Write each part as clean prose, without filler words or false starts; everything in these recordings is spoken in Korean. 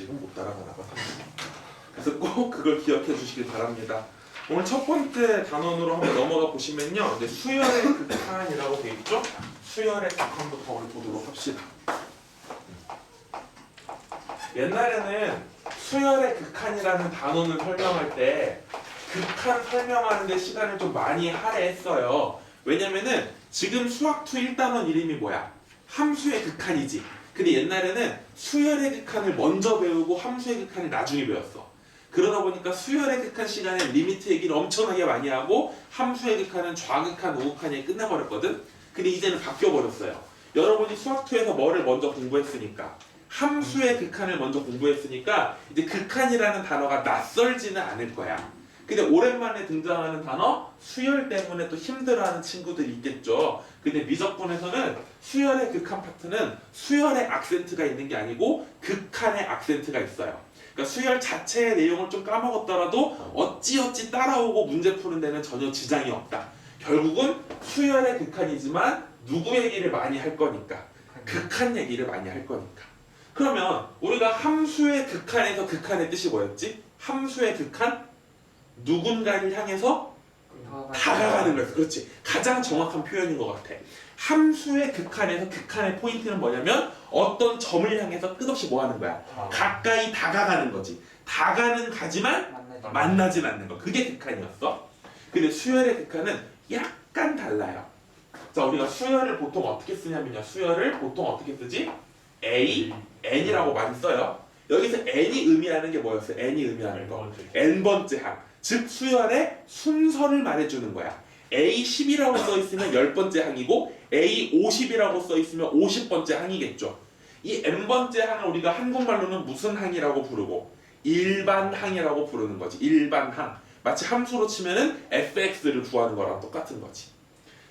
아직은 못 따라가나 봐. 그래서 꼭 그걸 기억해 주시길 바랍니다. 오늘 첫 번째 단원으로 한번 넘어가 보시면요. 이제 수열의 극한이라고 되어 있죠? 수열의 극한부터 우리 보도록 합시다. 옛날에는 수열의 극한이라는 단원을 설명할 때 극한 설명하는 데 시간을 좀 많이 할애했어요. 왜냐면은 지금 수학2 1단원 이름이 뭐야? 함수의 극한이지. 근데 옛날에는 수열의 극한을 먼저 배우고 함수의 극한을 나중에 배웠어. 그러다 보니까 수열의 극한 시간에 리미트 얘기를 엄청나게 많이 하고 함수의 극한은 좌극한, 우극한이 끝나버렸거든? 근데 이제는 바뀌어버렸어요. 여러분이 수학2에서 뭐를 먼저 공부했으니까 함수의 극한을 먼저 공부했으니까 이제 극한이라는 단어가 낯설지는 않을 거야. 근데 오랜만에 등장하는 단어 수열 때문에 또 힘들어하는 친구들이 있겠죠. 근데 미적분에서는 수열의 극한 파트는 수열의 악센트가 있는 게 아니고 극한의 악센트가 있어요. 그러니까 수열 자체의 내용을 좀 까먹었더라도 어찌어찌 따라오고 문제 푸는 데는 전혀 지장이 없다. 결국은 수열의 극한이지만 누구 얘기를 많이 할 거니까 극한 얘기를 많이 할 거니까. 그러면 우리가 함수의 극한에서 극한의 뜻이 뭐였지? 함수의 극한? 누군가를 향해서 다가가는 거였어. 그렇지. 가장 정확한 표현인 것 같아. 함수의 극한에서 극한의 포인트는 뭐냐면 어떤 점을 향해서 끝없이 뭐 하는 거야? 가까이 다가가는 거지. 다가는 가지만 만나진 않는 거. 그게 극한이었어. 근데 수열의 극한은 약간 달라요. 자, 우리가 수열을 보통 어떻게 쓰냐면요. 수열을 보통 어떻게 쓰지? A, N이라고 많이 써요. 여기서 N이 의미하는 게 뭐였어요? N이 의미하는 거. N번째 항. 즉 수열의 순서를 말해주는 거야. A10이라고 써있으면 10번째 항이고 A50이라고 써있으면 50번째 항이겠죠. 이 N번째 항을 우리가 한국말로는 무슨 항이라고 부르고 일반 항이라고 부르는 거지. 일반 항. 마치 함수로 치면은 fx를 구하는 거랑 똑같은 거지.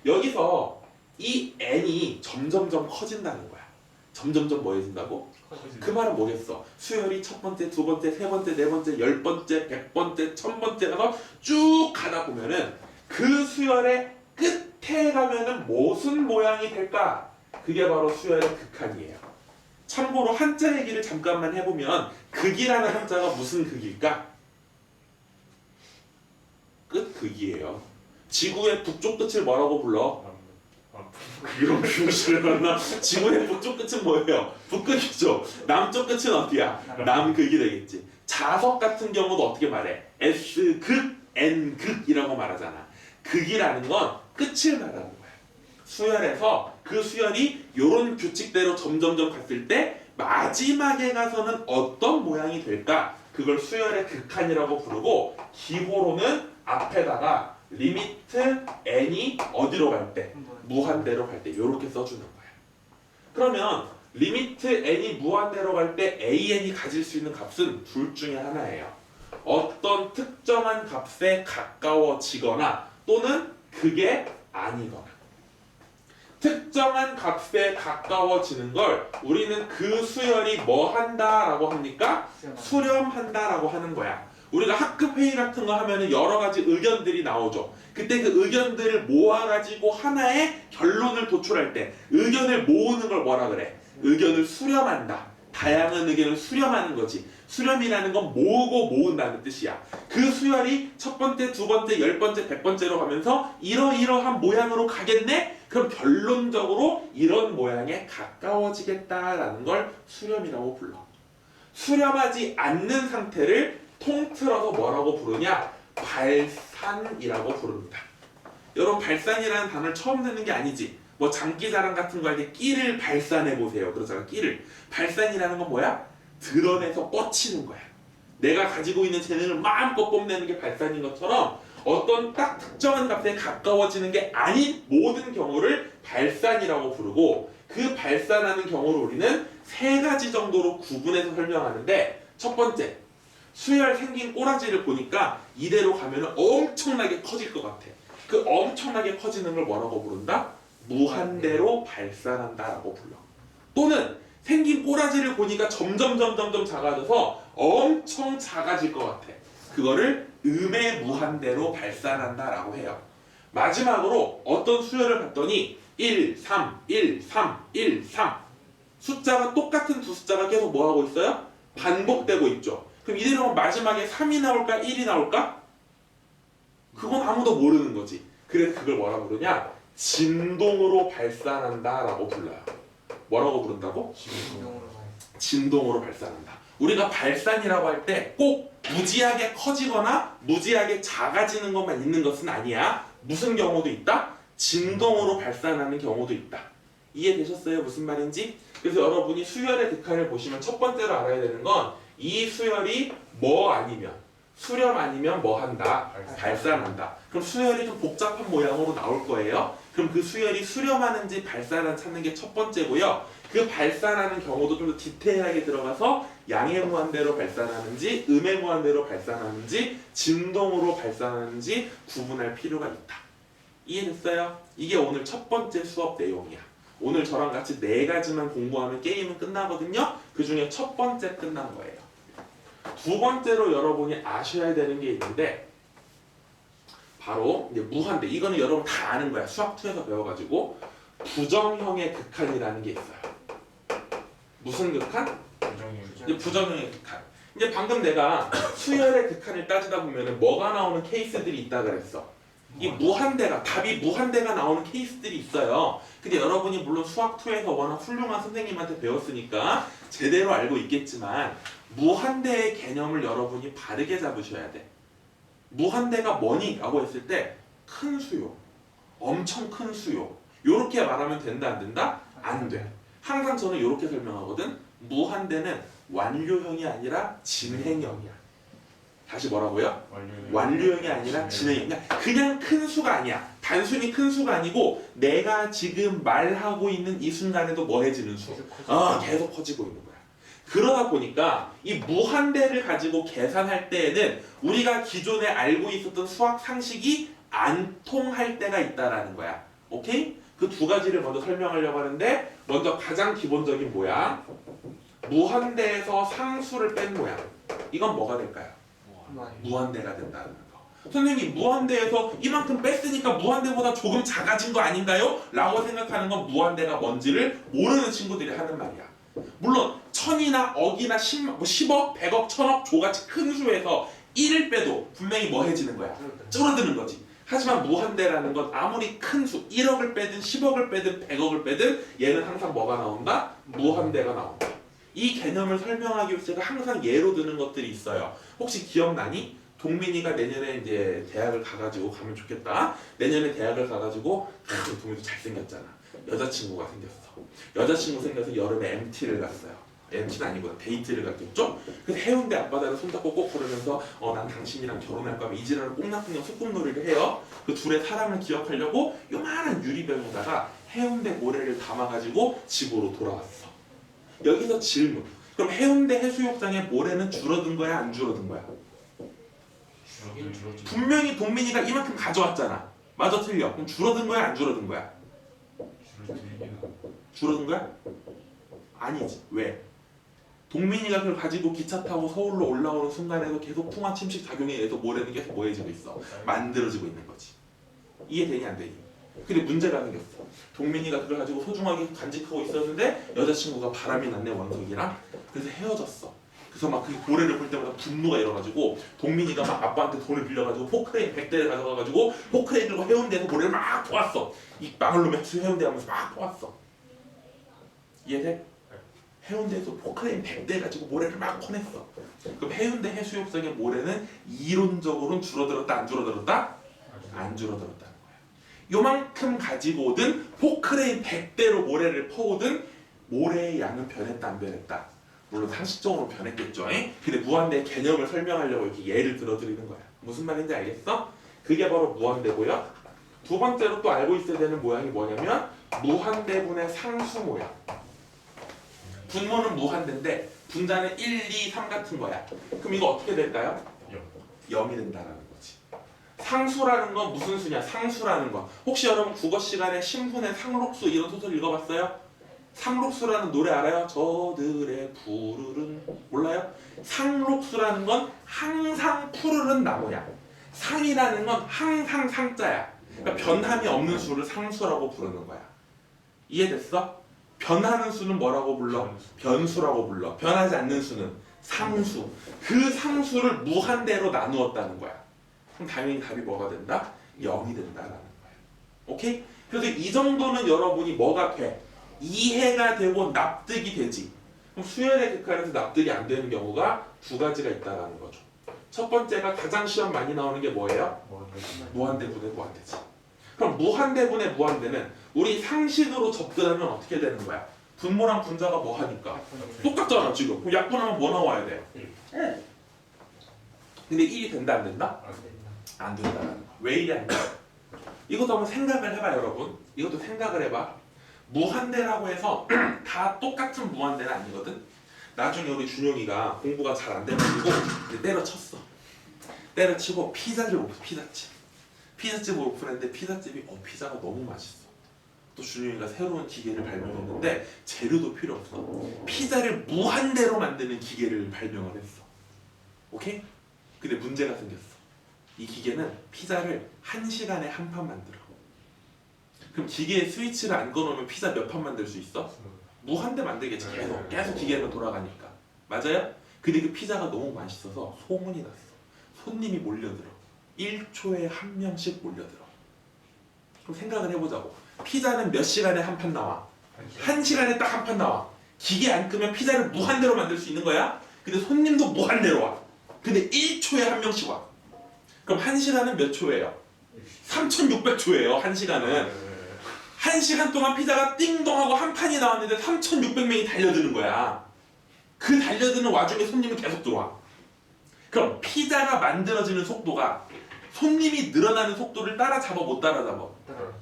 여기서 이 n이 점점점 커진다는 거야. 점점점 뭐해진다고? 그 말은 뭐겠어? 수열이 첫 번째, 두 번째, 세 번째, 네 번째, 10번째, 100번째, 1000번째 가서 쭉 가다 보면은 그 수열의 끝에 가면은 무슨 모양이 될까? 그게 바로 수열의 극한이에요. 참고로 한자 얘기를 잠깐만 해보면 극이라는 한자가 무슨 극일까? 끝극이에요. 지구의 북쪽 끝을 뭐라고 불러? 이런 비무실을 만나. 지구의 북쪽 끝은 뭐예요? 북극이죠. 남쪽 끝은 어디야? 남극이 되겠지. 자석 같은 경우도 어떻게 말해? S극, N극이라고 말하잖아. 극이라는 건 끝을 말하는 거야. 수열에서 그 수열이 이런 규칙대로 점점점 갔을 때 마지막에 가서는 어떤 모양이 될까? 그걸 수열의 극한이라고 부르고 기호로는 앞에다가 리미트 n이 어디로 갈 때? 무한대로 갈 때 이렇게 써주는 거야. 그러면 리미트 n이 무한대로 갈 때 an이 가질 수 있는 값은 둘 중에 하나예요. 어떤 특정한 값에 가까워지거나 또는 그게 아니거나. 특정한 값에 가까워지는 걸 우리는 그 수열이 뭐 한다 라고 합니까? 수렴한다 라고 하는 거야. 우리가 학급 회의 같은 거 하면은 여러 가지 의견들이 나오죠. 그때 그 의견들을 모아가지고 하나의 결론을 도출할 때 의견을 모으는 걸 뭐라 그래? 의견을 수렴한다. 다양한 의견을 수렴하는 거지. 수렴이라는 건 모으고 모은다는 뜻이야. 그 수열이 첫 번째, 두 번째, 10번째, 100번째로 가면서 이러이러한 모양으로 가겠네? 그럼 결론적으로 이런 모양에 가까워지겠다라는 걸 수렴이라고 불러. 수렴하지 않는 상태를 통틀어서 뭐라고 부르냐? 발산이라고 부릅니다. 여러분 발산이라는 단어를 처음 듣는 게 아니지. 뭐 장기자랑 같은 거 할 때 끼를 발산해보세요. 그러잖아. 끼를. 발산이라는 건 뭐야? 드러내서 뻗치는 거야. 내가 가지고 있는 재능을 마음껏 뽐내는 게 발산인 것처럼 어떤 딱 특정한 값에 가까워지는 게 아닌 모든 경우를 발산이라고 부르고 그 발산하는 경우를 우리는 세 가지 정도로 구분해서 설명하는데 첫 번째, 수열 생긴 꼬라지를 보니까 이대로 가면 엄청나게 커질 것 같아. 그 엄청나게 커지는 걸 뭐라고 부른다? 무한대로 발산한다라고 불러. 또는 생긴 꼬라지를 보니까 점점 작아져서 엄청 작아질 것 같아. 그거를 음의 무한대로 발산한다라고 해요. 마지막으로 어떤 수열을 봤더니 1, 3, 1, 3, 1, 3 숫자가 똑같은 두 숫자가 계속 뭐하고 있어요? 반복되고 있죠. 그럼 이대로 하면 마지막에 3이 나올까 1이 나올까? 그건 아무도 모르는 거지. 그래서 그걸 뭐라고 부르냐? 진동으로 발산한다 라고 불러요. 뭐라고 부른다고? 진동으로 발산한다. 우리가 발산이라고 할 때 꼭 무지하게 커지거나 무지하게 작아지는 것만 있는 것은 아니야. 무슨 경우도 있다? 진동으로 발산하는 경우도 있다. 이해되셨어요? 무슨 말인지? 그래서 여러분이 수열의 극한을 보시면 첫 번째로 알아야 되는 건 이 수열이 뭐 아니면 수렴 아니면 뭐 한다? 발산한다. 그럼 수열이 좀 복잡한 모양으로 나올 거예요. 그럼 그 수열이 수렴하는지 발산을 찾는 게 첫 번째고요. 그 발산하는 경우도 좀 더 디테일하게 들어가서 양의 무한대로 발산하는지 음의 무한대로 발산하는지 진동으로 발산하는지 구분할 필요가 있다. 이해됐어요? 이게 오늘 첫 번째 수업 내용이야. 오늘 저랑 같이 4가지만 공부하면 게임은 끝나거든요. 그 중에 첫 번째 끝난 거예요. 두 번째로 여러분이 아셔야 되는 게 있는데 바로 이제 무한대. 이거는 여러분 다 아는 거야. 수학2에서 배워가지고 부정형의 극한이라는 게 있어요. 무슨 극한? 이제 부정형의 극한. 이제 방금 내가 수열의 극한을 따지다 보면은 뭐가 나오는 케이스들이 있다 그랬어. 이 무한대가 답이 무한대가 나오는 케이스들이 있어요. 근데 여러분이 물론 수학2에서 워낙 훌륭한 선생님한테 배웠으니까 제대로 알고 있겠지만 무한대의 개념을 여러분이 바르게 잡으셔야 돼. 무한대가 뭐니? 라고 했을 때 큰 수요, 엄청 큰 수요 요렇게 말하면 된다 안 된다? 안 돼. 항상 저는 요렇게 설명하거든. 무한대는 완료형이 아니라 진행형이야. 다시 뭐라고요? 완료형이 아니라 진행형. 그냥 큰 수가 아니야. 단순히 큰 수가 아니고 내가 지금 말하고 있는 이 순간에도 뭐해지는 수. 계속 커지고 있는 거야. 그러다 보니까 이 무한대를 가지고 계산할 때에는 우리가 기존에 알고 있었던 수학 상식이 안 통할 때가 있다라는 거야. 오케이? 그 두 가지를 먼저 설명하려고 하는데 먼저 가장 기본적인 모양. 무한대에서 상수를 뺀 모양. 이건 뭐가 될까요? 무한대가 된다는 거. 선생님 무한대에서 이만큼 뺐으니까 무한대보다 조금 작아진 거 아닌가요? 라고 생각하는 건 무한대가 뭔지를 모르는 친구들이 하는 말이야. 물론 천이나 억이나 10억, 100억, 1000억, 조같이 큰 수에서 1을 빼도 분명히 뭐 해지는 거야? 줄어드는 거지. 하지만 무한대라는 건 아무리 큰 수, 1억을 빼든 10억을 빼든 100억을 빼든 얘는 항상 뭐가 나온다? 무한대가 나온다. 이 개념을 설명하기 위해서 제가 항상 예로 드는 것들이 있어요. 혹시 기억나니? 동민이가 내년에 이제 대학을 가가지고 가면 좋겠다. 내년에 대학을 가가지고 동민이도 잘생겼잖아. 여자친구가 생겼어. 여자친구 생겨서 여름에 MT를 갔어요. MT는 아니고 데이트를 갔겠죠? 그래서 해운대 앞바다를 손잡고 꼭 걸으면서 난 당신이랑 결혼할 거면 이 지랄을 꽁냥꽁냥 소꿉놀이를 해요. 그 둘의 사랑을 기억하려고 요만한 유리병에다가 해운대 모래를 담아가지고 집으로 돌아왔어. 여기서 질문. 그럼 해운대 해수욕장의 모래는 줄어든 거야? 안 줄어든 거야? 분명히 동민이가 이만큼 가져왔잖아. 맞아 틀려? 그럼 줄어든 거야? 안 줄어든 거야? 줄어든 거야? 아니지. 왜? 동민이가 그걸 가지고 기차 타고 서울로 올라오는 순간에도 계속 풍화 침식 작용에 의해서 모래는 계속 뭐해지고 있어. 만들어지고 있는 거지. 이해되니 안 되니? 근데 문제가 생겼어. 동민이가 그걸 가지고 소중하게 간직하고 있었는데 여자친구가 바람이 났네 원석이랑. 그래서 헤어졌어. 그래서 막 그 모래를 볼 때마다 분노가 일어나지고 동민이가 막 아빠한테 돈을 빌려가지고 포크레인 100대를 가져가가지고 포크레인 들고 해운대에서 모래를 막 퍼왔어. 이 망을 놈의 해운대 하면서 막 퍼왔어. 이해돼? 해운대에서 포크레인 100대 가지고 모래를 막 퍼냈어. 그럼 해운대 해수욕장의 모래는 이론적으로는 줄어들었다 안 줄어들었다? 안 줄어들었다는 거야. 요만큼 가지고 오든 포크레인 100대로 모래를 퍼오든 모래의 양은 변했다 안 변했다? 물론 상식적으로 변했겠죠. 근데 무한대의 개념을 설명하려고 이렇게 예를 들어드리는 거야. 무슨 말인지 알겠어? 그게 바로 무한대고요. 두 번째로 또 알고 있어야 되는 모양이 뭐냐면 무한대분의 상수 모양. 분모는 무한대인데 분자는 1, 2, 3 같은 거야. 그럼 이거 어떻게 될까요? 0이 된다라는 거지. 상수라는 건 무슨 수냐? 상수라는 건 혹시 여러분 국어 시간에 신분의 상록수 이런 소설 읽어봤어요? 상록수라는 노래 알아요? 저들의 푸르른 몰라요? 상록수라는 건 항상 푸르른 나무야. 상이라는 건 항상 상자야. 그러니까 변함이 없는 수를 상수라고 부르는 거야. 이해됐어? 변하는 수는 뭐라고 불러? 변수라고 불러. 변하지 않는 수는 상수. 그 상수를 무한대로 나누었다는 거야. 그럼 당연히 답이 뭐가 된다? 0이 된다라는 거야. 오케이? 그래서 이 정도는 여러분이 뭐가 돼? 이해가 되고 납득이 되지. 그럼 수열의 극한에서 납득이 안 되는 경우가 두 가지가 있다라는 거죠. 첫 번째가 가장 시험 많이 나오는 게 뭐예요? 무한대분의 무한대지. 그럼 무한대분의 무한대는 우리 상식으로 접근하면 어떻게 되는 거야? 분모랑 분자가 뭐 하니까? 똑같잖아 지금. 그럼 약분하면 뭐 나와야 돼? 근데 1이 된다 안 된다? 안 된다라는 거야. 왜 이리 안 돼? 이것도 한번 생각을 해봐 여러분. 이것도 생각을 해봐. 무한대라고 해서 다 똑같은 무한대는 아니거든. 나중에 우리 준용이가 공부가 잘 안 돼가지고 때려쳤어. 때려치고 피자를 오프 피자집. 피자집을 오픈했는데 피자집이 피자가 너무 맛있어. 또 준용이가 새로운 기계를 발명했는데 재료도 필요 없어. 피자를 무한대로 만드는 기계를 발명을 했어. 오케이? 근데 문제가 생겼어. 이 기계는 피자를 1시간에 한 판 만들어. 그럼 기계에 스위치를 안 꺼놓으면 피자 몇 판 만들 수 있어? 무한대 만들겠지. 계속 기계는 돌아가니까. 맞아요? 근데 그 피자가 너무 맛있어서 소문이 났어. 손님이 몰려들어. 1초에 한 명씩 몰려들어. 그럼 생각을 해보자고. 피자는 몇 시간에 한 판 나와? 1시간에 딱 한 판 나와. 기계 안 끄면 피자를 무한대로 만들 수 있는 거야? 근데 손님도 무한대로 와. 근데 1초에 한 명씩 와. 그럼 1시간은 몇 초예요? 3600초예요. 1시간은. 1시간 동안 피자가 띵동하고 한 판이 나왔는데 3600명이 달려드는 거야. 그 달려드는 와중에 손님은 계속 들어와. 그럼 피자가 만들어지는 속도가 손님이 늘어나는 속도를 따라잡아 못 따라잡아?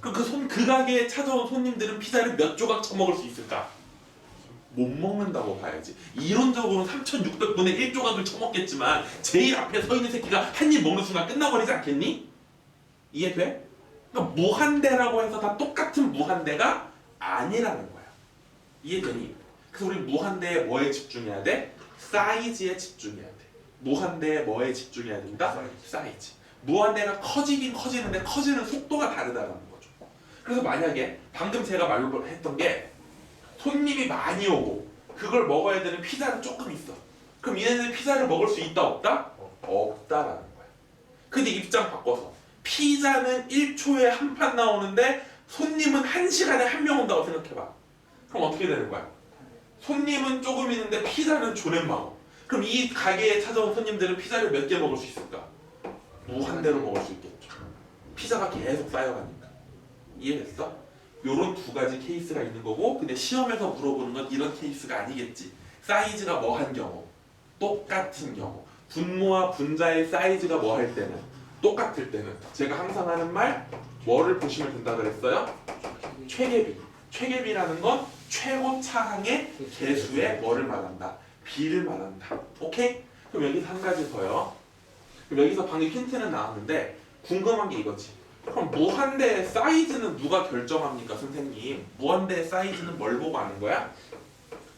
그럼 그 가게에 찾아온 손님들은 피자를 몇 조각 처먹을 수 있을까? 못 먹는다고 봐야지. 이론적으로는 3600분의 1조각을 처먹겠지만 제일 앞에 서 있는 새끼가 한 입 먹는 순간 끝나버리지 않겠니? 이해돼? 그러니까 무한대라고 해서 다 똑같은 무한대가 아니라는 거야. 이해되니? 그래서 우리 무한대에 뭐에 집중해야 돼? 사이즈에 집중해야 돼. 무한대에 뭐에 집중해야 된다? 사이즈. 무한대가 커지긴 커지는데 커지는 속도가 다르다는 거죠. 그래서 만약에 방금 제가 말로 했던 게 손님이 많이 오고 그걸 먹어야 되는 피자는 조금 있어. 그럼 얘네들 피자를 먹을 수 있다 없다? 없다라는 거야. 근데 입장 바꿔서 피자는 1초에 한 판 나오는데 손님은 1시간에 한 명 온다고 생각해봐. 그럼 어떻게 되는 거야? 손님은 조금 있는데 피자는 존댓마고. 그럼 이 가게에 찾아온 손님들은 피자를 몇 개 먹을 수 있을까? 무한대로 먹을 수 있겠죠. 피자가 계속 쌓여가니까. 이해됐어? 요런 두 가지 케이스가 있는 거고, 근데 시험에서 물어보는 건 이런 케이스가 아니겠지. 사이즈가 뭐 한 경우, 똑같은 경우, 분모와 분자의 사이즈가 뭐 할 때는, 똑같을 때는 제가 항상 하는 말 뭐를 보시면 된다 그랬어요? 최계비. 최계비라는 건 최고 차항의 개수의 뭐를 말한다? 비를 말한다. 오케이? 그럼 여기서 한 가지 더요. 그럼 여기서 방금 힌트는 나왔는데 궁금한 게 이거지. 그럼 무한대의 사이즈는 누가 결정합니까, 선생님? 무한대의 사이즈는 뭘 보고 아는 거야?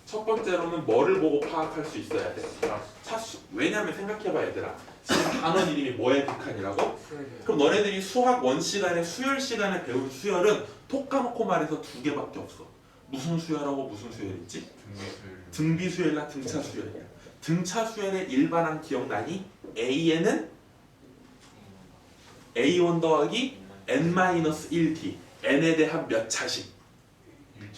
첫 번째로는 뭐를 보고 파악할 수 있어야 돼? 차수. 왜냐면 생각해봐 얘들아. 지금 단원 이름이 뭐의 극한이라고? 그럼 너네들이 수학 원 시간에 수열 시간에 배운 수열은 톡 까놓고 말해서 두 개밖에 없어. 무슨 수열하고 무슨 수열이지? 등비 수열이나 등차 수열이야. 등차 수열의 일반항 기억나니? A에는 A1 더하기 N-1t N에 대한 몇 차식?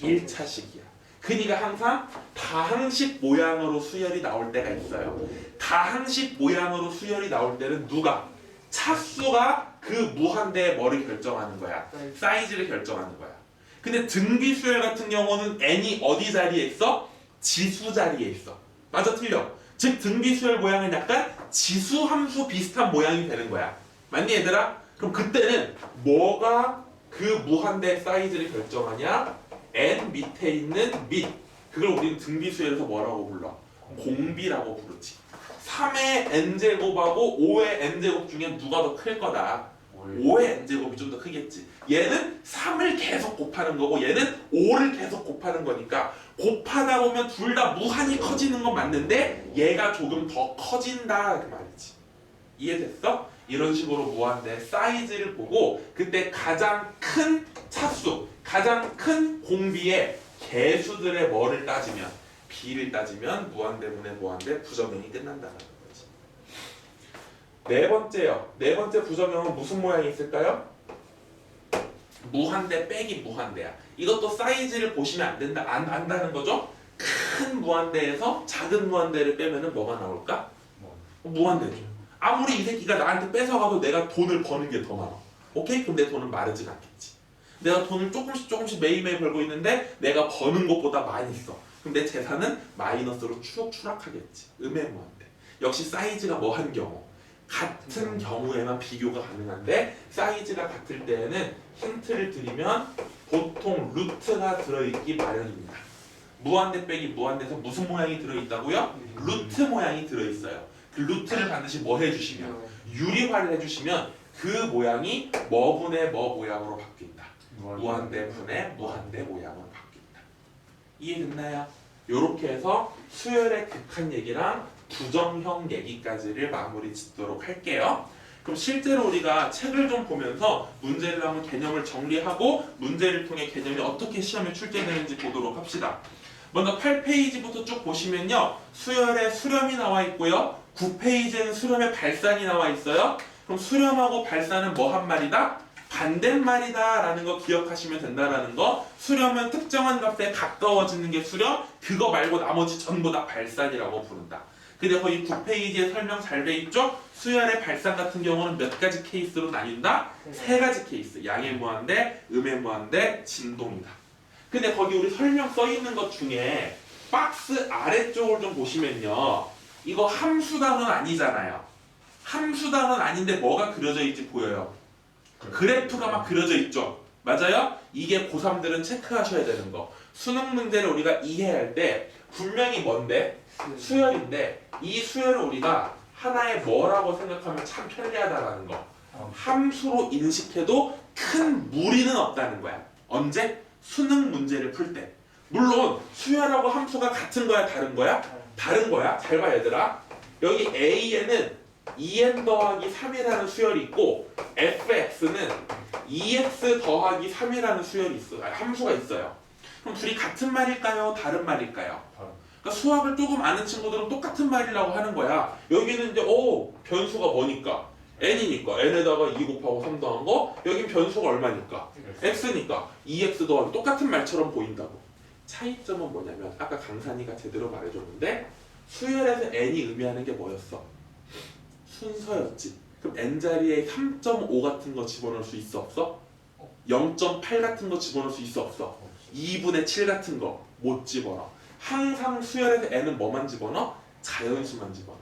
1차식이야. 그러니까 항상 다항식 모양으로 수열이 나올 때가 있어요. 다항식 모양으로 수열이 나올 때는 누가? 차수가 그 무한대의 뭐를 결정하는 거야? 사이즈를 결정하는 거야. 근데 등비 수열 같은 경우는 n이 어디 자리에 있어? 지수 자리에 있어. 맞아 틀려? 즉 등비 수열 모양은 약간 지수 함수 비슷한 모양이 되는 거야. 맞니 얘들아? 그럼 그때는 뭐가 그 무한대 사이즈를 결정하냐? n 밑에 있는 밑. 그걸 우리는 등비수열에서 뭐라고 불러? 공비라고 부르지. 3의 n제곱하고 5의 n제곱 중에 누가 더 클 거다? 5의 n제곱이 좀 더 크겠지. 얘는 3을 계속 곱하는 거고 얘는 5를 계속 곱하는 거니까 곱하다 보면 둘 다 무한히 커지는 건 맞는데 얘가 조금 더 커진다 그 말이지. 이해됐어? 이런 식으로 무한대 사이즈를 보고 그때 가장 큰 차수, 가장 큰 공비의 개수들의 뭐를 따지면 B를 따지면 무한대분의 무한대 부정형이 끝난다는 거지. 네 번째요. 네 번째 부정형은 무슨 모양이 있을까요? 무한대 빼기 무한대야. 이것도 사이즈를 보시면 안 된다, 안 안다는 거죠? 큰 무한대에서 작은 무한대를 빼면은 뭐가 나올까? 무한대죠. 아무리 이 새끼가 나한테 뺏어가도 내가 돈을 버는 게 더 많아. 오케이? 그럼 내 돈은 마르지가 않겠지. 내가 돈을 조금씩 매일매일 벌고 있는데 내가 버는 것보다 많이 써. 그럼 내 재산은 마이너스로 쭉 추락하겠지. 음해무한대. 역시 사이즈가 뭐한 경우 같은 경우에만 비교가 가능한데 사이즈가 같을 때에는 힌트를 드리면 보통 루트가 들어있기 마련입니다. 무한대 빼기 무한대에서 무슨 모양이 들어있다고요? 루트 모양이 들어있어요. 그 루트를 반드시 뭐 해주시면 유리화를 해주시면 그 모양이 뭐분의 뭐 모양으로 바뀐다. 무한대 분의 무한대 모양으로 바뀐다. 이해됐나요? 이렇게 해서 수열의 극한 얘기랑 부정형 얘기까지를 마무리 짓도록 할게요. 그럼 실제로 우리가 책을 좀 보면서 문제를 한번 개념을 정리하고 문제를 통해 개념이 어떻게 시험에 출제되는지 보도록 합시다. 먼저 8페이지부터 쭉 보시면요. 수열의 수렴이 나와 있고요. 9페이지에는 수렴의 발산이 나와 있어요. 그럼 수렴하고 발산은 뭐 한 말이다? 반대말이다 라는 거 기억하시면 된다라는 거. 수렴은 특정한 값에 가까워지는 게 수렴, 그거 말고 나머지 전부 다 발산이라고 부른다. 근데 거기 9페이지에 설명 잘 돼 있죠? 수열의 발산 같은 경우는 몇 가지 케이스로 나뉜다? 세 가지 케이스. 양의 무한대, 음의 무한대, 진동이다. 근데 거기 우리 설명 써 있는 것 중에 박스 아래쪽을 좀 보시면요. 이거 함수 단어는 아니잖아요. 함수 단어는 아닌데 뭐가 그려져 있지 보여요? 그래프가 막 그려져 있죠. 맞아요? 이게 고3들은 체크하셔야 되는 거. 수능 문제를 우리가 이해할 때 분명히 뭔데? 수열인데 이 수열을 우리가 하나의 뭐라고 생각하면 참 편리하다라는 거. 함수로 인식해도 큰 무리는 없다는 거야. 언제? 수능 문제를 풀 때. 물론 수열하고 함수가 같은 거야 다른 거야? 다른 거야. 잘 봐 얘들아. 여기 A에는 2n 더하기 3이라는 수열이 있고 fx는 2x 더하기 3이라는 수열이 있어요. 함수가 있어요. 그럼 둘이 같은 말일까요? 다른 말일까요? 그러니까 수학을 조금 아는 친구들은 똑같은 말이라고 하는 거야. 여기는 이제 변수가 뭐니까? n이니까 n에다가 2 곱하고 3 더한 거. 여긴 변수가 얼마니까? x니까 2x 더하기 똑같은 말처럼 보인다고. 차이점은 뭐냐면 아까 강산이가 제대로 말해줬는데 수열에서 n이 의미하는 게 뭐였어? 순서였지. 그럼 n자리에 3.5 같은 거 집어넣을 수 있어 없어? 0.8 같은 거 집어넣을 수 있어 없어? 2분의 7 같은 거 못 집어넣어. 항상 수열에서 n은 뭐만 집어넣어? 자연수만 집어넣어.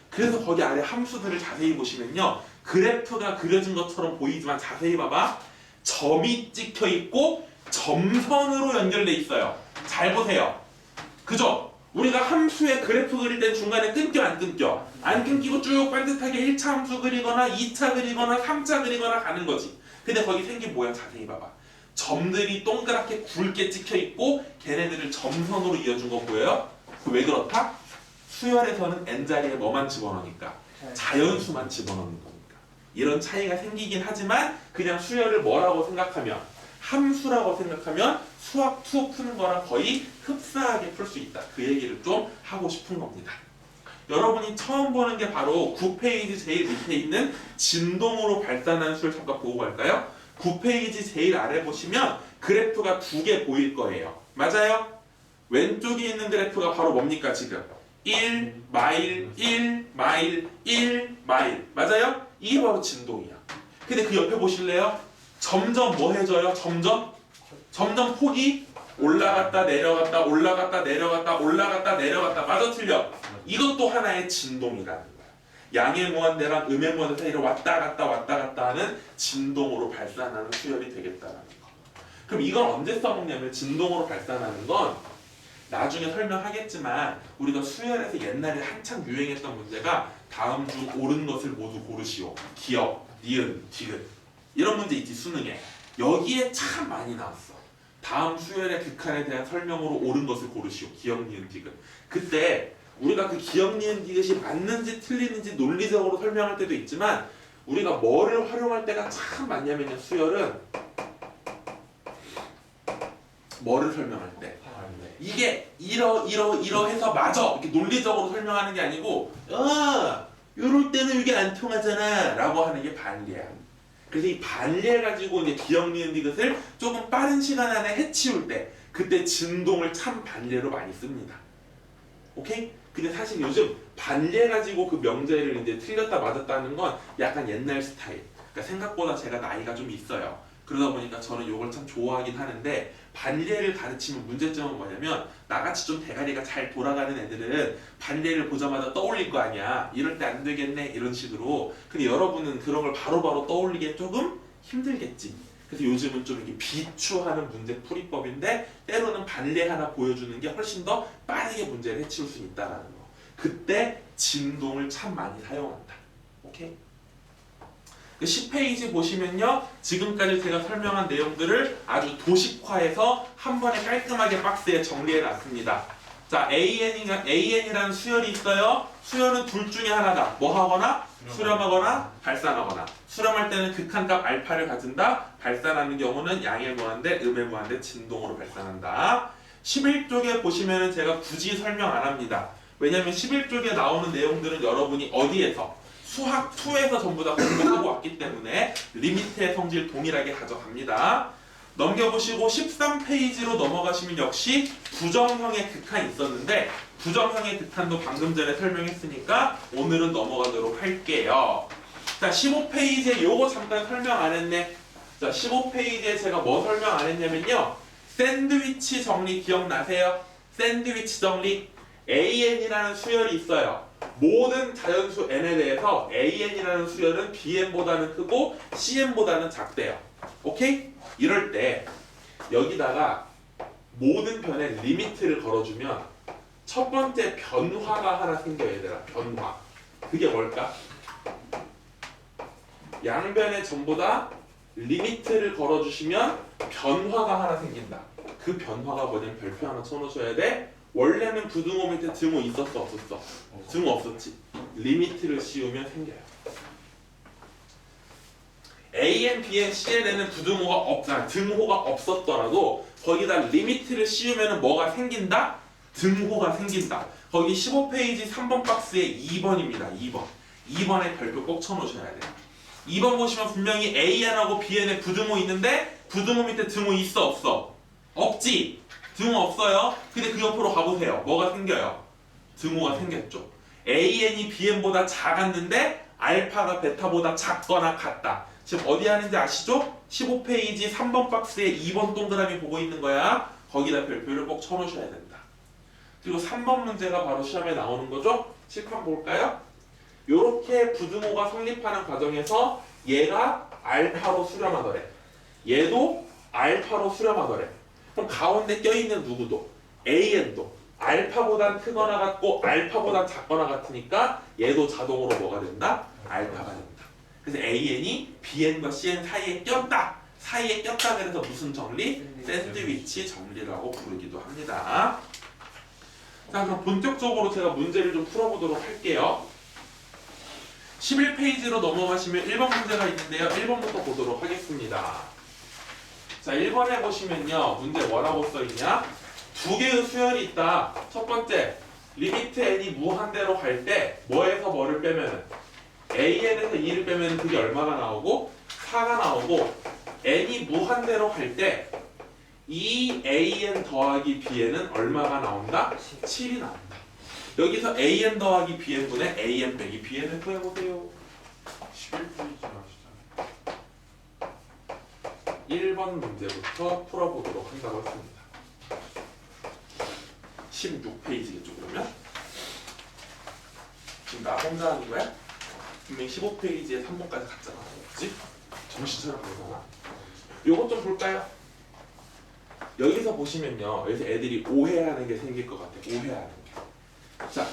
그래서 거기 아래 함수들을 자세히 보시면요. 그래프가 그려진 것처럼 보이지만 자세히 봐봐. 점이 찍혀 있고 점선으로 연결돼 있어요. 잘 보세요. 그죠? 우리가 함수의 그래프 그릴 땐 중간에 끊겨 안 끊겨? 안 끊기고 쭉 반듯하게 1차 함수 그리거나 2차 그리거나 3차 그리거나 가는 거지. 근데 거기 생긴 모양 자세히 봐봐. 점들이 동그랗게 굵게 찍혀 있고 걔네들을 점선으로 이어준 거 보여요? 왜 그렇다? 수열에서는 n자리에 뭐만 집어넣으니까? 자연수만 집어넣는 거니까. 이런 차이가 생기긴 하지만 그냥 수열을 뭐라고 생각하면? 함수라고 생각하면 수학 2 푸는 거랑 거의 흡사하게 풀 수 있다. 그 얘기를 좀 하고 싶은 겁니다. 여러분이 처음 보는 게 바로 9페이지 제일 밑에 있는 진동으로 발산하는 수를 잠깐 보고 갈까요? 9페이지 제일 아래 보시면 그래프가 2개 보일 거예요. 맞아요? 왼쪽에 있는 그래프가 바로 뭡니까 지금? 1, 마일, 1, 마일, 1, 마일. 맞아요? 이게 바로 진동이야. 근데 그 옆에 보실래요? 점점 뭐 해져요? 점점 폭이 올라갔다 내려갔다 올라갔다 내려갔다 올라갔다 내려갔다. 맞아 틀려? 이것도 하나의 진동이라는 거야. 양의 무한대랑 음의 무한대 사이를 왔다 갔다 하는 진동으로 발산하는 수열이 되겠다라는 거. 그럼 이건 언제 써먹냐면 진동으로 발산하는 건 나중에 설명하겠지만 우리가 수열에서 옛날에 한창 유행했던 문제가 다음 중 옳은 것을 모두 고르시오. 기역, 니은, 디귿 이런 문제 있지 수능에. 여기에 참 많이 나왔어. 다음 수열의 극한에 대한 설명으로 옳은 것을 고르시오. 기역, 니은, 디귿. 그때 우리가 그 기역, 니은, 디귿이 맞는지 틀리는지 논리적으로 설명할 때도 있지만 우리가 뭐를 활용할 때가 참 많냐면요. 수열은 뭐를 설명할 때 이게 이러해서 맞아 이렇게 논리적으로 설명하는 게 아니고 요럴 때는 이게 안 통하잖아 라고 하는 게 반례야. 그래서 이 반례 가지고 이제 기억 니은 디귿을 조금 빠른 시간 안에 해치울 때 그때 진동을 참 반례로 많이 씁니다. 오케이? 근데 사실 요즘 반례 가지고 그 명제를 이제 틀렸다 맞았다는 건 약간 옛날 스타일. 그러니까 생각보다 제가 나이가 좀 있어요. 그러다 보니까 저는 이걸 참 좋아하긴 하는데 반례를 가르치면 문제점은 뭐냐면 나같이 좀 대가리가 잘 돌아가는 애들은 반례를 보자마자 떠올릴 거 아니야. 이럴 때 안 되겠네 이런 식으로. 근데 여러분은 그런 걸 바로바로 떠올리기 조금 힘들겠지. 그래서 요즘은 좀 이렇게 비추하는 문제 풀이법인데 때로는 반례 하나 보여주는 게 훨씬 더 빠르게 문제를 해치울 수 있다는 거. 그때 진동을 참 많이 사용한다. 오케이? 10페이지 보시면요. 지금까지 제가 설명한 내용들을 아주 도식화해서 한 번에 깔끔하게 박스에 정리해 놨습니다. 자, AN이라는 수열이 있어요. 수열은 둘 중에 하나다. 뭐 하거나? 수렴하거나 발산하거나. 수렴할 때는 극한값 알파를 가진다. 발산하는 경우는 양의 무한대, 음의 무한대 진동으로 발산한다. 11쪽에 보시면은 제가 굳이 설명 안 합니다. 왜냐면 11쪽에 나오는 내용들은 여러분이 어디에서? 수학 2에서 전부 다 공부하고 왔기 때문에 리미트의 성질 동일하게 가져갑니다. 넘겨보시고 13페이지로 넘어가시면 역시 부정형의 극한이 있었는데 부정형의 극한도 방금 전에 설명했으니까 오늘은 넘어가도록 할게요. 자, 15페이지에 요거 잠깐 설명 안 했네. 자, 15페이지에 제가 뭐 설명 안 했냐면요. 샌드위치 정리 기억나세요? 샌드위치 정리. AN이라는 수열이 있어요. 모든 자연수 n에 대해서 AN이라는 수열은 BN보다는 크고 CN보다는 작대요. 오케이? 이럴 때 여기다가 모든 변에 리미트를 걸어주면 첫 번째 변화가 하나 생겨요, 얘들아. 변화. 그게 뭘까? 양변에 전부 다 리미트를 걸어주시면 변화가 하나 생긴다. 그 변화가 뭐냐면 별표 하나 쳐놓으셔야 돼. 원래는 부등호 밑에 등호 있었어 없었어? 등호 없었지. 리미트를 씌우면 생겨요. AN, BN, CN에는 등호가 없었더라도 거기다 리미트를 씌우면 뭐가 생긴다? 등호가 생긴다. 거기 15페이지 3번 박스에 2번입니다. 2번에 별표 꼭 쳐놓으셔야 돼요. 2번 보시면 분명히 AN하고 BN에 부등호 있는데 부등호 밑에 등호 있어 없어? 없지. 등호 없어요. 근데 그 옆으로 가보세요. 뭐가 생겨요? 등호가 생겼죠. AN이 BN보다 작았는데 알파가 베타보다 작거나 같다. 지금 어디 하는지 아시죠? 15페이지 3번 박스에 2번 동그라미 보고 있는 거야. 거기다 별표를 꼭 쳐놓으셔야 된다. 그리고 3번 문제가 바로 시험에 나오는 거죠. 칠판 볼까요? 요렇게 부등호가 성립하는 과정에서 얘가 알파로 수렴하더래. 얘도 알파로 수렴하더래. 그럼 가운데 껴있는 누구도 AN도 알파보다 크거나 같고 알파보다 작거나 같으니까 얘도 자동으로 뭐가 된다? 알파가 된다. 그래서 AN이 BN과 CN 사이에 꼈다. 사이에 꼈다 그래서 무슨 정리? 샌드위치 정리라고 부르기도 합니다. 자, 그럼 본격적으로 제가 문제를 좀 풀어보도록 할게요. 11페이지로 넘어가시면 1번 문제가 있는데요. 1번부터 보도록 하겠습니다. 자, 1번에 보시면요. 문제 뭐라고 써있냐? 두 개의 수열이 있다. 첫 번째, 리미트 n이 무한대로 갈 때 뭐에서 뭐를 빼면은 AN에서 2를 빼면 그게 얼마가 나오고? 4가 나오고 n이 무한대로 갈 때 2AN 더하기 BN은 얼마가 나온다? 7이 나온다. 여기서 AN 더하기 BN분의 AN 빼기 BN을 구해보세요. 11페이지 나오시잖아요. 1번 문제부터 풀어보도록 한다고 했습니다. 16페이지겠죠 그러면? 지금 나 혼자 하는 거야? 분명히 15페이지에 3번까지 갔잖아. 그치? 정신처럼 보잖아. 요것 좀 볼까요? 여기서 보시면요. 여기서 애들이 오해하는 게 생길 것 같아요. 오해하는 게. 자,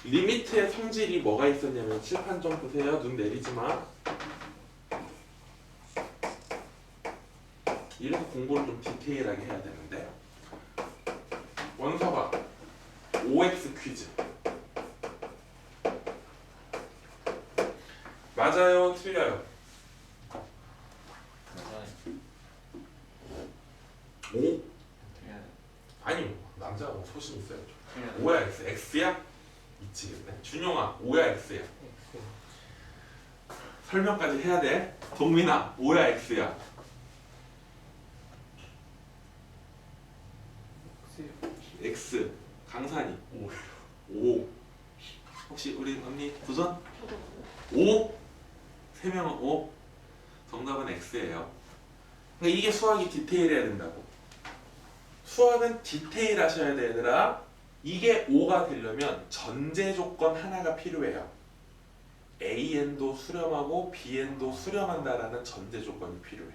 리미트의 성질이 뭐가 있었냐면 칠판 좀 보세요. 눈 내리지 마. 이래서 공부를 좀 디테일하게 해야 되는데 원서가 OX 퀴즈 맞아요? 틀려요? 맞아요. 오? 소신 있어요. 5야 x? x야? 미치겠네. 준용아 5야 x야? 설명까지 해야 돼. 동민아 5야 x야? x. 강산이 5. 혹시 우리 언니 도전? 5? 3명은 5? 정답은 x예요. 그러니까 이게 수학이 디테일해야 된다고. 수학은 디테일 하셔야 돼 얘들아. 이게 5가 되려면 전제 조건 하나가 필요해요. AN도 수렴하고 BN도 수렴한다라는 전제 조건이 필요해.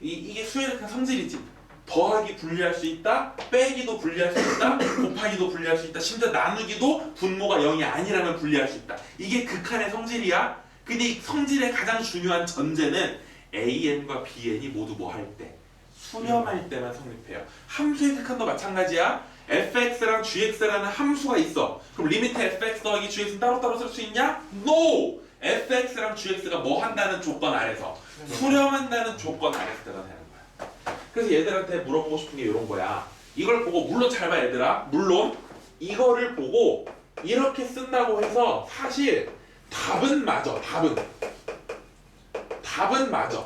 이게 수열의 성질이지. 더하기 분리할 수 있다, 빼기도 분리할 수 있다, 곱하기도 분리할 수 있다, 심지어 나누기도 분모가 0이 아니라면 분리할 수 있다. 이게 극한의 성질이야. 근데 이 성질의 가장 중요한 전제는 AN과 BN이 모두 뭐 할 때? 수렴할 때만 성립해요. 함수의 극한도 마찬가지야. fx랑 gx라는 함수가 있어. 그럼 리미트 fx 더하기 gx는 따로따로 쓸 수 있냐? NO! fx랑 gx가 뭐 한다는 조건 아래서 수렴한다는 조건 아래서 되는 거야. 그래서 얘들한테 물어보고 싶은 게 이런 거야. 이걸 보고 물론 잘 봐 얘들아. 물론 이거를 보고 이렇게 쓴다고 해서 사실 답은 맞아. 답은 맞아.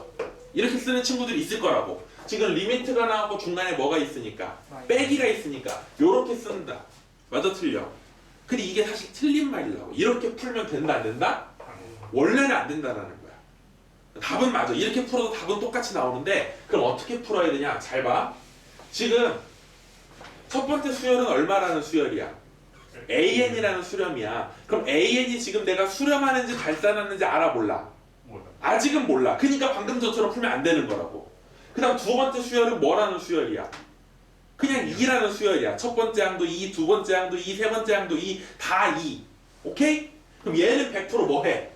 이렇게 쓰는 친구들이 있을 거라고. 지금 리미트가 나왔고 중간에 뭐가 있으니까 빼기가 있으니까 이렇게 쓴다. 맞아 틀려? 근데 이게 사실 틀린 말이라고. 이렇게 풀면 된다 안 된다? 원래는 안 된다라는 거야. 답은 맞아. 이렇게 풀어도 답은 똑같이 나오는데 그럼 어떻게 풀어야 되냐? 잘 봐. 지금 첫 번째 수열은 얼마라는 수열이야? AN이라는 수렴이야. 그럼 AN이 지금 내가 수렴하는지 발산하는지 알아 몰라? 아직은 몰라. 그러니까 방금 전처럼 풀면 안 되는 거라고. 그 다음 두 번째 수열은 뭐라는 수열이야? 그냥 2라는 수열이야. 첫 번째 항도 2, 두 번째 항도 2, 세 번째 항도 2, 다 2. 오케이? 그럼 얘는 100% 뭐 해?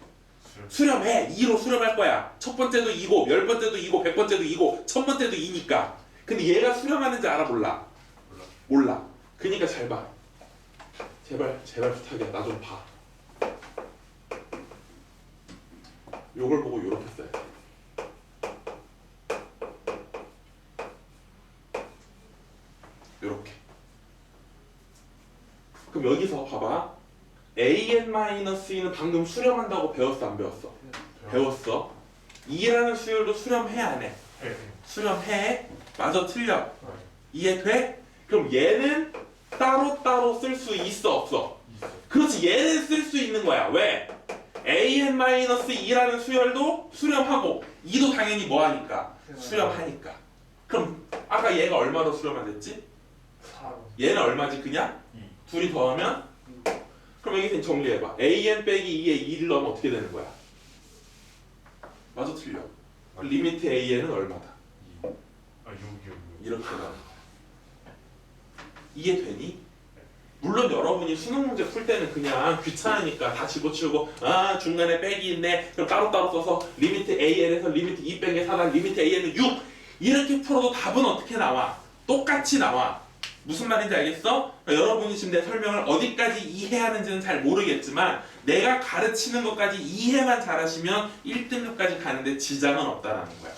수렴해. 2로 수렴할 거야. 첫 번째도 2고, 10번째도 2고, 100번째도 2고, 1000번째도 2니까. 근데 얘가 수렴하는지 알아 몰라? 몰라. 그니까 잘 봐. 제발 부탁이야. 나 좀 봐. 요걸 보고 요렇게 써야 돼. 요렇게. 그럼 여기서 봐봐. AN-2는 방금 수렴한다고 배웠어 안 배웠어? 배웠어. 2라는 수열도 수렴해 안 해? 수렴해. 맞아 틀려? 이해돼? 그럼 얘는 따로따로 쓸 수 있어 없어? 그렇지. 얘는 쓸 수 있는 거야. 왜? AN-2라는 수열도 수렴하고 2도 당연히 뭐 하니까? 수렴하니까. 그럼 아까 얘가 얼마로 수렴하랬지? 얘는 얼마지 그냥? 둘이 더하면? 그럼 여기 정리해봐. AN 빼기 2에 2를 넣으면 어떻게 되는 거야? 맞아 틀려? 리미트 AN은 얼마다? 6. 이렇게 나오는 거야. 이해되니? 물론 여러분이 수능 문제 풀 때는 그냥 귀찮으니까 다 집어치우고 중간에 빼기 있네 그럼 따로따로 써서 리미트 AN에서 리미트 2 뺀 게 4다 리미트 AN은 6 이렇게 풀어도 답은 어떻게 나와? 똑같이 나와. 무슨 말인지 알겠어? 그러니까 여러분이 지금 내 설명을 어디까지 이해하는지는 잘 모르겠지만 내가 가르치는 것까지 이해만 잘하시면 1등급까지 가는데 지장은 없다라는 거야.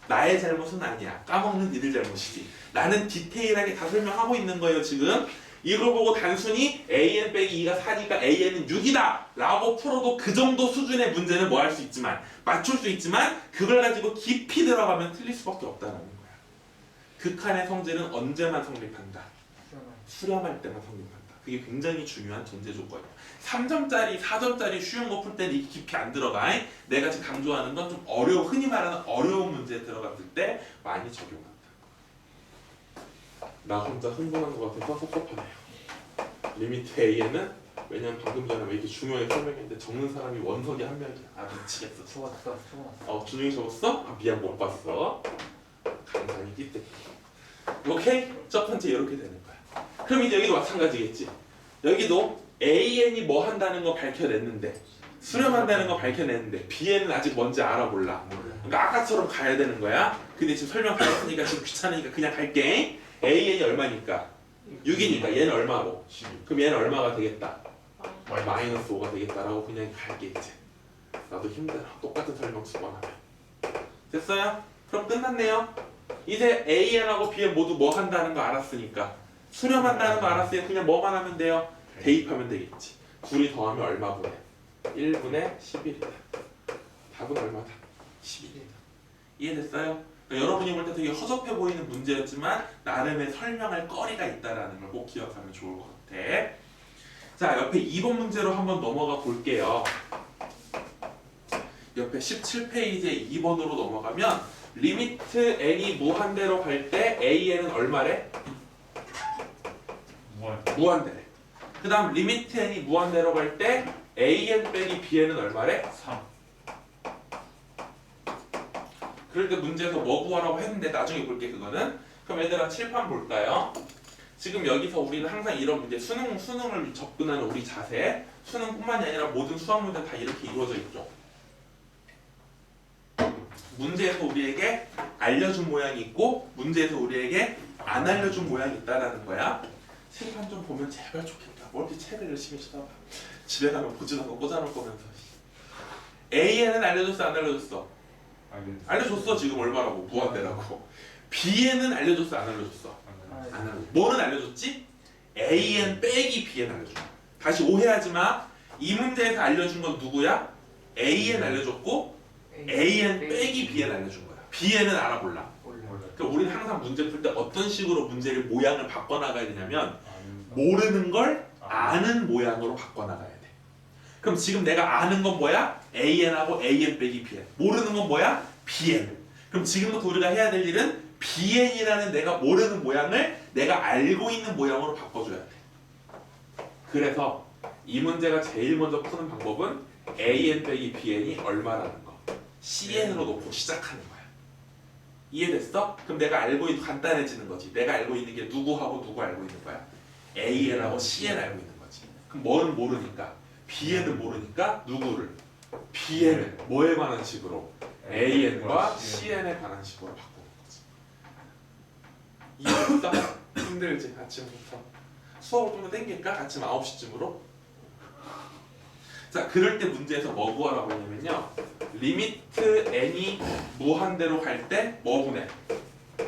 나의 잘못은 아니야. 까먹는 니들 잘못이지. 나는 디테일하게 다 설명하고 있는 거예요 지금. 이걸 보고 단순히 AN 빼기 2가 4니까 AN은 6이다 라고 풀어도 그 정도 수준의 문제는 뭐 할 수 있지만 맞출 수 있지만 그걸 가지고 깊이 들어가면 틀릴 수밖에 없다는 거야. 극한의 성질은 언제만 성립한다? 수렴할 때만 성립한다. 그게 굉장히 중요한 전제 조건이야. 3점짜리, 4점짜리 쉬운 거 풀 때는 이게 깊이 안 들어가. 내가 지금 강조하는 건 좀 흔히 말하는 어려운 문제에 들어갔을 때 많이 적용한다. 나 혼자 흥분한 것 같아서 섭섭하네요. 리미트 A에는 왜냐면 방금 전에 왜 이렇게 중요하게 설명했는데 적는 사람이 원석이 한 명이야. 아 미치겠어. 적었어. 준영이 적었어? 아 미안 못 봤어. 강산이 끼때. 오케이? 첫 번째 이렇게 되는 거야. 그럼 이제 여기도 마찬가지겠지. 여기도 AN이 뭐 한다는 거 밝혀냈는데 수렴한다는 거 밝혀냈는데 BN은 아직 뭔지 알아 몰라. 그러니까 아까처럼 가야 되는 거야. 근데 지금 설명 다 했으니까 지금 귀찮으니까 그냥 갈게. AN이 얼마니까? 6이니까 얘는 얼마고? 12. 그럼 얘는 얼마가 되겠다? 마이너스 5가 되겠다라고 그냥 갈게 이제. 나도 힘들어. 똑같은 설명 수번 하면. 됐어요? 그럼 끝났네요. 이제 AN하고 BN 모두 뭐 한다는 거 알았으니까 수렴한다는 거 알았어요. 그냥 뭐만 하면 돼요? 대입하면 되겠지. 둘이 더하면 얼마분의? 1분의 11이다. 답은 얼마다? 11이다. 이해됐어요? 그러니까 여러분이 볼 때 되게 허접해 보이는 문제였지만 나름의 설명할 거리가 있다는 걸 꼭 기억하면 좋을 것 같아. 자, 옆에 2번 문제로 한번 넘어가 볼게요. 옆에 17페이지에 2번으로 넘어가면 리미트 n이 무한대로 갈 때 an은 얼마래? 무한대래. 그 다음 리미트 n이 무한대로 갈 때 an 빼기 bn은 얼마래? 3. 그럴 때 문제에서 뭐 구하라고 했는데 나중에 볼게 그거는. 그럼 얘들아 칠판 볼까요? 지금 여기서 우리는 항상 이런 문제 수능을 접근하는 우리 자세, 수능뿐만이 아니라 모든 수학 문제 다 이렇게 이루어져 있죠. 문제에서 우리에게 알려준 모양이 있고 문제에서 우리에게 안 알려준 모양이 있다라는 거야. 칠판 좀 보면 제발 좋겠다. 뭘 이렇게 책을 열심히 쳐다봐. 집에 가면 보지도 않고 꽂아놓을 거면서. AN은 알려줬어 안 알려줬어? 알려줬어. 지금 얼마라고? 무한대라고. Bn은 알려줬어 안 알려줬어? 안 알려줬어. 뭐는 알려줬지? AN 빼기 Bn 알려줘. 다시 오해하지 마. 이 문제에서 알려준 건 누구야? AN 알려줬고 AN 빼기 BN 알려준 거야. BN은 알아볼라. 그러니까 우리는 항상 문제 풀 때 어떤 식으로 문제를 모양을 바꿔나가야 되냐면 모르는 걸 아는 모양으로 바꿔나가야 돼. 그럼 지금 내가 아는 건 뭐야? AN하고 AN 빼기 BN. 모르는 건 뭐야? BN. 그럼 지금부터 우리가 해야 될 일은 BN이라는 내가 모르는 모양을 내가 알고 있는 모양으로 바꿔줘야 돼. 그래서 이 문제가 제일 먼저 푸는 방법은 AN 빼기 BN이 얼마라는 거. CN으로 놓고 시작하는 거야. 이해됐어? 그럼 내가 알고 있는 간단해지는 거지. 내가 알고 있는 게 누구하고 누구 알고 있는 거야? AN하고 CN 알고 있는 거지. 그럼 뭐는 모르니까 BN은 모르니까 누구를? BN을 뭐에 관한 식으로? AN과 CN에 관한 식으로 바꾸는 거지. 이해됐어? 힘들지? 아침부터 수업을 좀 더 땡길까? 아침 9시쯤으로? 자, 그럴 때 문제에서 뭐 구하라고 했냐면요. 리미트 n이 무한대로 갈 때 뭐 분해?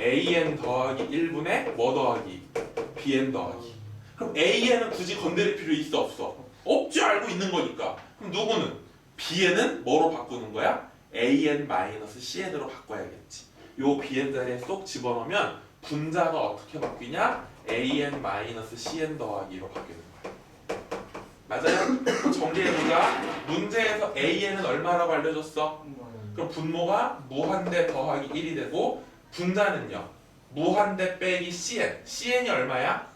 an 더하기 1분의 뭐 더하기? bn 더하기. 그럼 an은 굳이 건드릴 필요 있어 없어? 없지. 알고 있는 거니까. 그럼 누구는? bn은 뭐로 바꾸는 거야? an-cn으로 바꿔야겠지. 요 bn 자리에 쏙 집어넣으면 분자가 어떻게 바뀌냐? an-cn 더하기로 바뀌는 거야. 맞아요? 그럼 정리해보자. 문제에서 AN은 얼마라고 알려줬어? 그럼 분모가 무한대 더하기 1이 되고 분자는요? 무한대 빼기 CN. CN이 얼마야?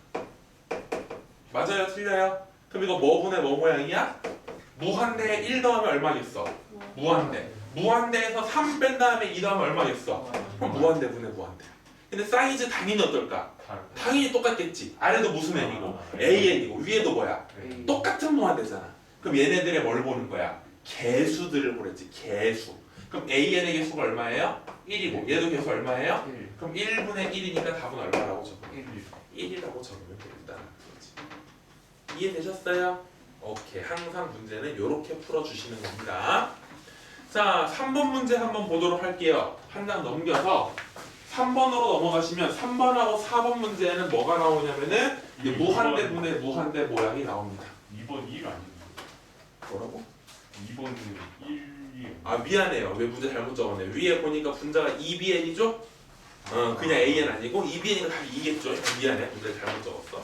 맞아요? 틀려요? 그럼 이거 뭐 분의 뭐 모양이야? 무한대에 1 더하면 얼마겠어? 무한대. 무한대에서 3 뺀 다음에 2 더하면 얼마겠어? 그럼 무한대 분의 무한대. 근데 사이즈 당연히 어떨까? 당연히 똑같겠지. 아래도 무슨 n이고 AN이고 위에도 뭐야? 똑같은 무한대잖아. 그럼 얘네들의 뭘 보는 거야? 개수들을 보랬지. 개수. 그럼 AN의 개수가 얼마예요? 1이고 얘도 개수 얼마예요? 1. 그럼 1분의 1이니까 답은 얼마라고 적으면 1이라고 적으면 되겠다는 거지. 이해되셨어요? 오케이. 항상 문제는 이렇게 풀어주시는 겁니다. 자, 3번 문제 한번 보도록 할게요. 한 장 넘겨서 3번으로 넘어가시면 3번하고 4번 문제에는 뭐가 나오냐면은 이제 무한대 분의 무한대 모양이 나옵니다. 2번 1 아닌가? 뭐라고? 2번은 1이 아 미안해요. 왜 문제 잘못 적었네. 위에 보니까 분자가 2bn이죠? 그냥 an 아니고 2bn이니까 답이 2겠죠? 미안해. 문제 잘못 적었어.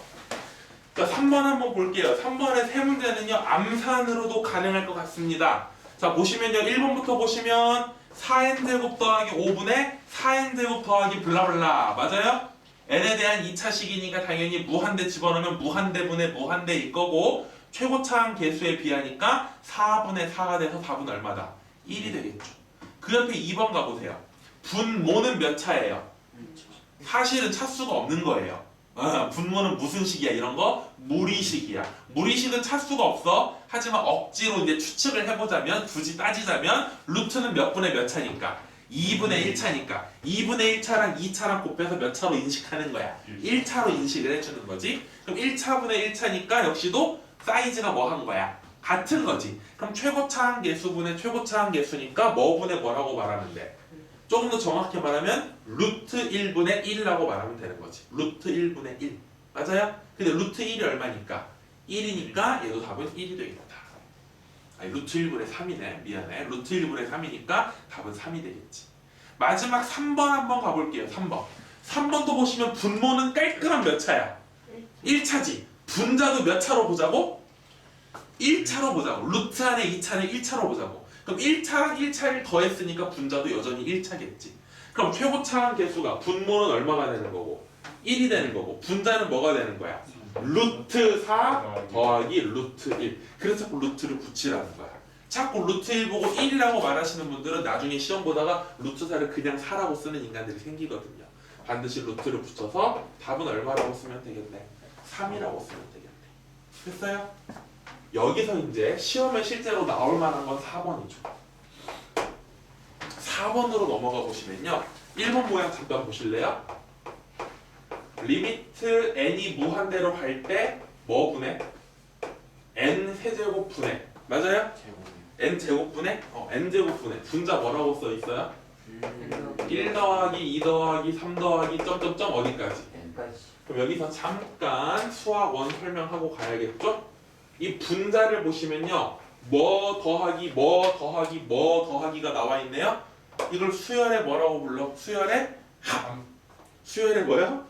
자 3번 한번 볼게요. 3번의 세 문제는요. 암산으로도 가능할 것 같습니다. 자 보시면요. 1번부터 보시면 4n제곱 더하기 5분의 4n제곱 더하기 블라블라. 맞아요? n에 대한 2차식이니까 당연히 무한대 집어넣으면 무한대분의 무한대일 거고 최고차항 개수에 비하니까 4분의 4가 돼서 답은 얼마다? 1이 되겠죠. 그 옆에 2번 가보세요. 분모는 몇 차예요? 사실은 차수가 없는 거예요. 분모는 무슨 식이야? 이런 거? 무리식이야. 무리식은 차수가 없어. 하지만 억지로 이제 추측을 해보자면 굳이 따지자면 루트는 몇 분의 몇 차니까? 2분의 1차니까 2분의 1차랑 2차랑 곱해서 몇 차로 인식하는 거야? 1차로 인식을 해주는 거지. 그럼 1차분의 1차니까 역시도 사이즈가 뭐 한 거야? 같은 거지. 그럼 최고차항 개수분의 최고차항 개수니까 뭐분의 뭐라고 말하면 돼? 조금 더 정확히 말하면 루트 1분의 1이라고 말하면 되는 거지. 루트 1분의 1. 맞아요? 근데 루트 1이 얼마니까? 1이니까 얘도 답은 1이 되겠다. 아니 루트 1분의 3이네. 미안해. 루트 1분의 3이니까 답은 3이 되겠지. 마지막 3번 한번 가볼게요. 3번. 3번도 보시면 분모는 깔끔한 몇 차야? 1차지. 분자도 몇 차로 보자고? 1차로 보자고. 루트 안에 2차는 1차로 보자고. 그럼 1차랑 1차를 더했으니까 분자도 여전히 1차겠지. 그럼 최고차항 계수가 분모는 얼마가 되는 거고 1이 되는 거고 분자는 뭐가 되는 거야? 루트 4 더하기 루트 1. 그래서 자꾸 루트를 붙이라는 거야. 자꾸 루트 1 보고 1이라고 말하시는 분들은 나중에 시험 보다가 루트 4를 그냥 4라고 쓰는 인간들이 생기거든요. 반드시 루트를 붙여서 답은 얼마라고 쓰면 되겠네? 3이라고 쓰면 되겠네. 됐어요? 여기서 이제 시험에 실제로 나올 만한 건 4번이죠. 4번으로 넘어가 보시면요. 1번 모양 잠깐 보실래요? 리미트 n이 무한대로 갈 때 뭐 분해? n 세제곱 분해. 맞아요? n 제곱 분해? n 제곱 분해. 분자 뭐라고 써 있어요? 1 더하기 2 더하기 3 더하기 점점점 어디까지? 그럼 여기서 잠깐 수학 원 설명하고 가야겠죠? 이 분자를 보시면요. 뭐 더하기 뭐 더하기 뭐 더하기가 나와 있네요. 이걸 수열의 뭐라고 불러? 수열의 합. 수열의 뭐야?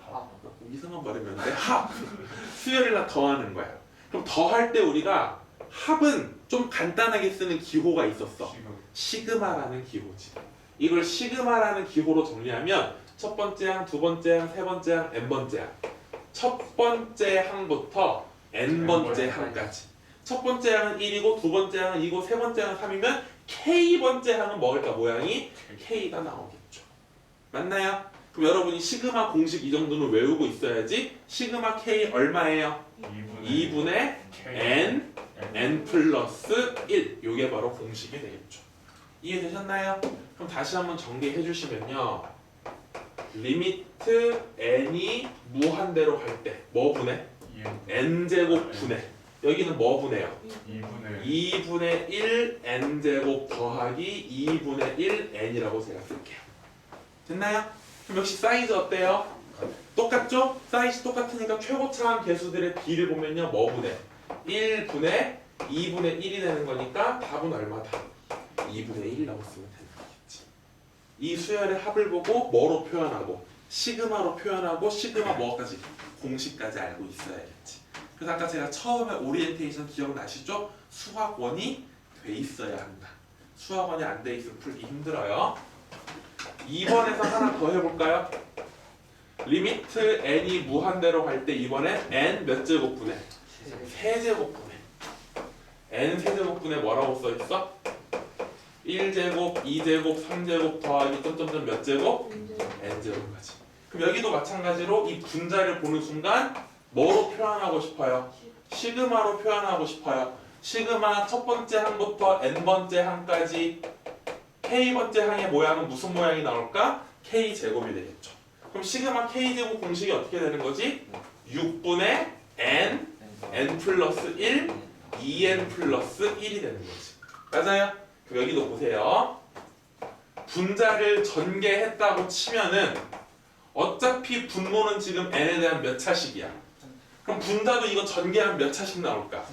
이상한 말이면 합. 수열이랑 더하는 거야. 그럼 더할 때 우리가 합은 좀 간단하게 쓰는 기호가 있었어. 시그마라는 기호지. 이걸 시그마라는 기호로 정리하면 첫 번째 항, 두 번째 항, 세 번째 항, n번째 항. 첫 번째 항부터 n번째 항까지. 첫 번째 항은 1이고 두 번째 항은 2고 세 번째 항은 3이면 k번째 항은 뭐일까? 모양이 k가 나오겠죠. 맞나요? 그럼 여러분이 시그마 공식 이 정도는 외우고 있어야지. 시그마 k 얼마예요? 2분의 n 플러스 1. 이게 바로 공식이 되겠죠. 이해되셨나요? 그럼 다시 한번 정리해 주시면요. 리미트 n이 무한대로 갈 때 뭐 분해? n제곱 분해. 여기는 뭐 분해요? 2분의 1 n제곱 더하기 2분의 1 n이라고 제가 쓸게요. 됐나요? 그럼 역시 사이즈 어때요? 똑같죠? 사이즈 똑같으니까 최고차항 개수들의 비를 보면요. 뭐 분해? 1분의 2분의 1이 되는 거니까 답은 얼마다? 2분의 1이라고 쓰면 되는 거겠지. 이 수열의 합을 보고 뭐로 표현하고 시그마로 표현하고 시그마 뭐까지? 공식까지 알고 있어야겠지. 그래서 아까 제가 처음에 오리엔테이션 기억나시죠? 수학원이 돼 있어야 한다. 수학원이 안 돼 있으면 풀기 힘들어요. 2번에서 하나 더 해볼까요? 리미트 n이 무한대로 갈 때 이번에 n 몇 제곱분해? 세제곱분해. n 세제곱분해 뭐라고 써있어? 1제곱, 2제곱, 3제곱 더하기 점점점 몇 제곱? n제곱까지. 그럼 여기도 마찬가지로 이 분자를 보는 순간 뭐로 표현하고 싶어요? 시그마로 표현하고 싶어요. 시그마 첫 번째 항부터 n번째 항까지 k번째 항의 모양은 무슨 모양이 나올까? k제곱이 되겠죠. 그럼 시그마 k제곱 공식이 어떻게 되는 거지? 6분의 n 플러스 1, 2n 플러스 1이 되는 거지. 맞아요? 그럼 여기도 보세요. 분자를 전개했다고 치면은 어차피 분모는 지금 n에 대한 몇 차씩이야? 그럼 분자도 이거 전개하면 몇 차씩 나올까?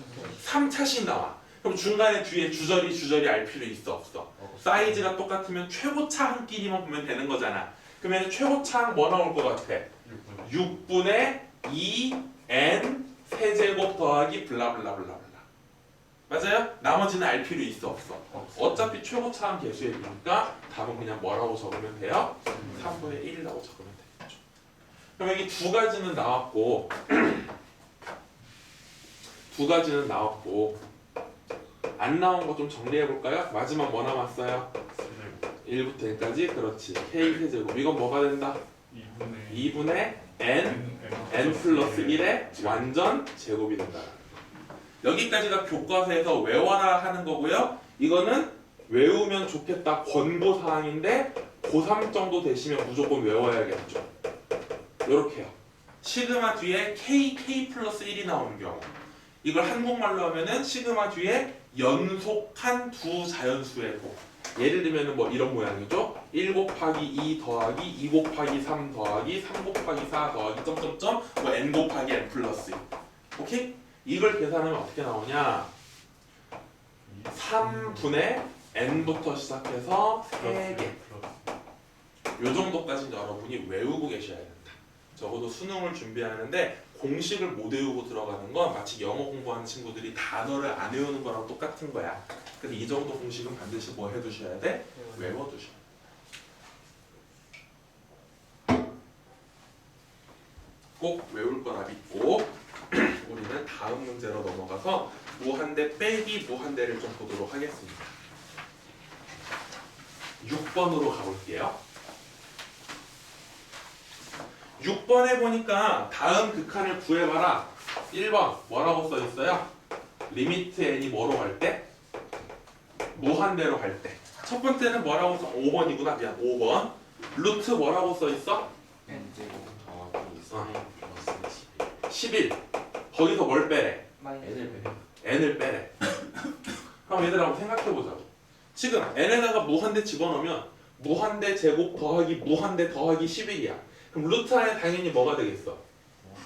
3차씩 나와. 그럼 중간에 뒤에 주저리 알 필요 있어 없어? 사이즈가 똑같으면 최고차항끼리만 보면 되는 거잖아. 그러면 최고차항 뭐 나올 것 같아? 6분의 2n 세제곱 더하기 블라블라블라블라. 맞아요? 나머지는 알 필요 있어 없어? 어차피 최고차항 개수의 비니까 답은 그냥 뭐라고 적으면 돼요? 3분의 1이라고 적으면 되겠죠. 그럼 여기 두 가지는 나왔고 안 나온 거 좀 정리해 볼까요? 마지막 뭐 남았어요? 1부터 n까지. 그렇지. k 세제곱. 이건 뭐가 된다? 2분의 n 플러스 1의 완전 제곱이 된다. 여기까지가 교과서에서 외워라 하는 거고요. 이거는 외우면 좋겠다 권고사항인데 고3 정도 되시면 무조건 외워야겠죠. 요렇게요. 시그마 뒤에 k 플러스 1이 나오는 경우, 이걸 한국말로 하면은 시그마 뒤에 연속한 두 자연수의 곱, 예를 들면 뭐 이런 모양이죠. 1 곱하기 2 더하기 2 곱하기 3 더하기 3 곱하기 4 더하기 점점점 뭐 n 곱하기 n 플러스 1. 오케이? 이걸 계산하면 어떻게 나오냐? 3분의 n부터 시작해서 3개. 요 정도까지는 여러분이 외우고 계셔야 된다. 적어도 수능을 준비하는데 공식을 못 외우고 들어가는 건 마치 영어 공부하는 친구들이 단어를 안 외우는 거랑 똑같은 거야. 그래서 이 정도 공식은 반드시 뭐 해두셔야 돼? 외워두셔야 돼. 꼭 외울 거라 믿고 우리는 다음 문제로 넘어가서 무한대 빼기 무한대를 좀 보도록 하겠습니다. 6번으로 가볼게요. 6번에 보니까 다음 극한을 구해봐라. 1번 뭐라고 써있어요? 리미트 n이 뭐로 갈 때? 무한대로 갈 때. 첫 번째는 뭐라고 써? 5번이구나. 미안. 5번. 루트 뭐라고 써있어? n제곱 더하기 4n 플러스 11. 거기서 뭘 빼래? n을 빼면 n을 빼래. 그럼 얘들아 한번 생각해보자고. 지금 n에다가 무한대 집어넣으면 무한대 제곱 더하기 무한대 더하기 11이야. 그럼 루트 안에 당연히 뭐가 되겠어?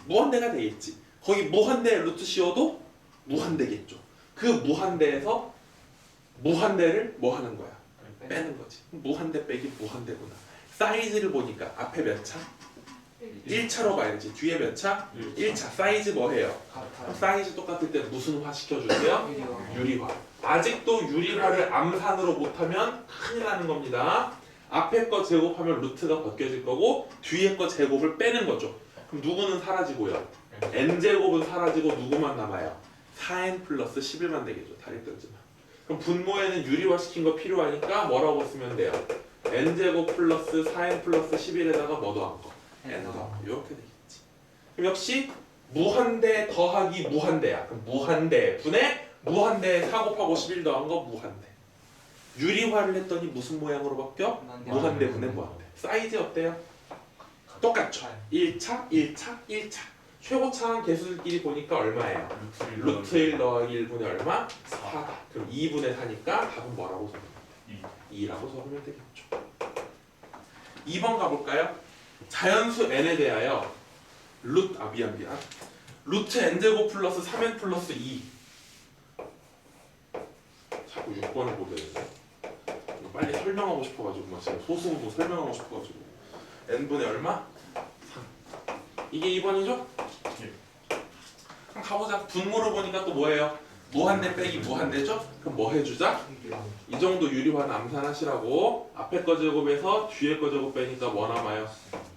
무한대가 되겠지. 거기 무한대에 루트 씌워도 무한대겠죠. 그 무한대에서 무한대를 뭐 하는 거야? 빼는 거지. 무한대 빼기 무한대구나. 사이즈를 보니까 앞에 몇 차? 1차로 봐야지. 뒤에 몇 차? 1차. 사이즈 뭐해요? 그럼 사이즈 똑같을 때 무슨 화 시켜줄게요? 유리화. 아직도 유리화를 암산으로 못하면 큰일 나는 겁니다. 앞에 거 제곱하면 루트가 벗겨질 거고 뒤에 거 제곱을 빼는 거죠. 그럼 누구는 사라지고요? n제곱은 사라지고 누구만 남아요? 4n 플러스 11만 되겠죠. 다리 떨지만. 그럼 분모에는 유리화 시킨 거 필요하니까 뭐라고 쓰면 돼요? n제곱 플러스 4n 플러스 11에다가 뭐 더한 거? n 더한 거. 이렇게 되겠지. 그럼 역시 무한대 더하기 무한대야. 그럼 무한대 분의 무한대 4 곱하고 11 더한 거 무한대. 유리화를 했더니 무슨 모양으로 바뀌어? 무한대 분의 무한대. 사이즈 어때요? 똑같죠. 1차, 1차, 1차. 최고차항 개수들끼리 보니까 얼마예요? 루트 1 더하기 1분의 얼마? 4다. 그럼 2분의 4니까 답은 뭐라고 적으면 돼요? 2라고 적으면 되겠죠. 2번 가볼까요? 자연수 n에 대하여 미안. 루트 n제곱 플러스 3n 플러스 2. 자꾸 6번을 보게 되네. 빨리 설명하고 싶어가지고 막 지금 소수도 설명하고 싶어가지고 n분의 얼마? 3. 이게 2번이죠? 그럼 가보자. 분모를 보니까 또 뭐예요? 무한대 빼기 무한대죠? 그럼 뭐 해주자? 이 정도 유리화는 암산하시라고. 앞에 거 제곱에서 뒤에 거 제곱 빼니까 뭐 남아요?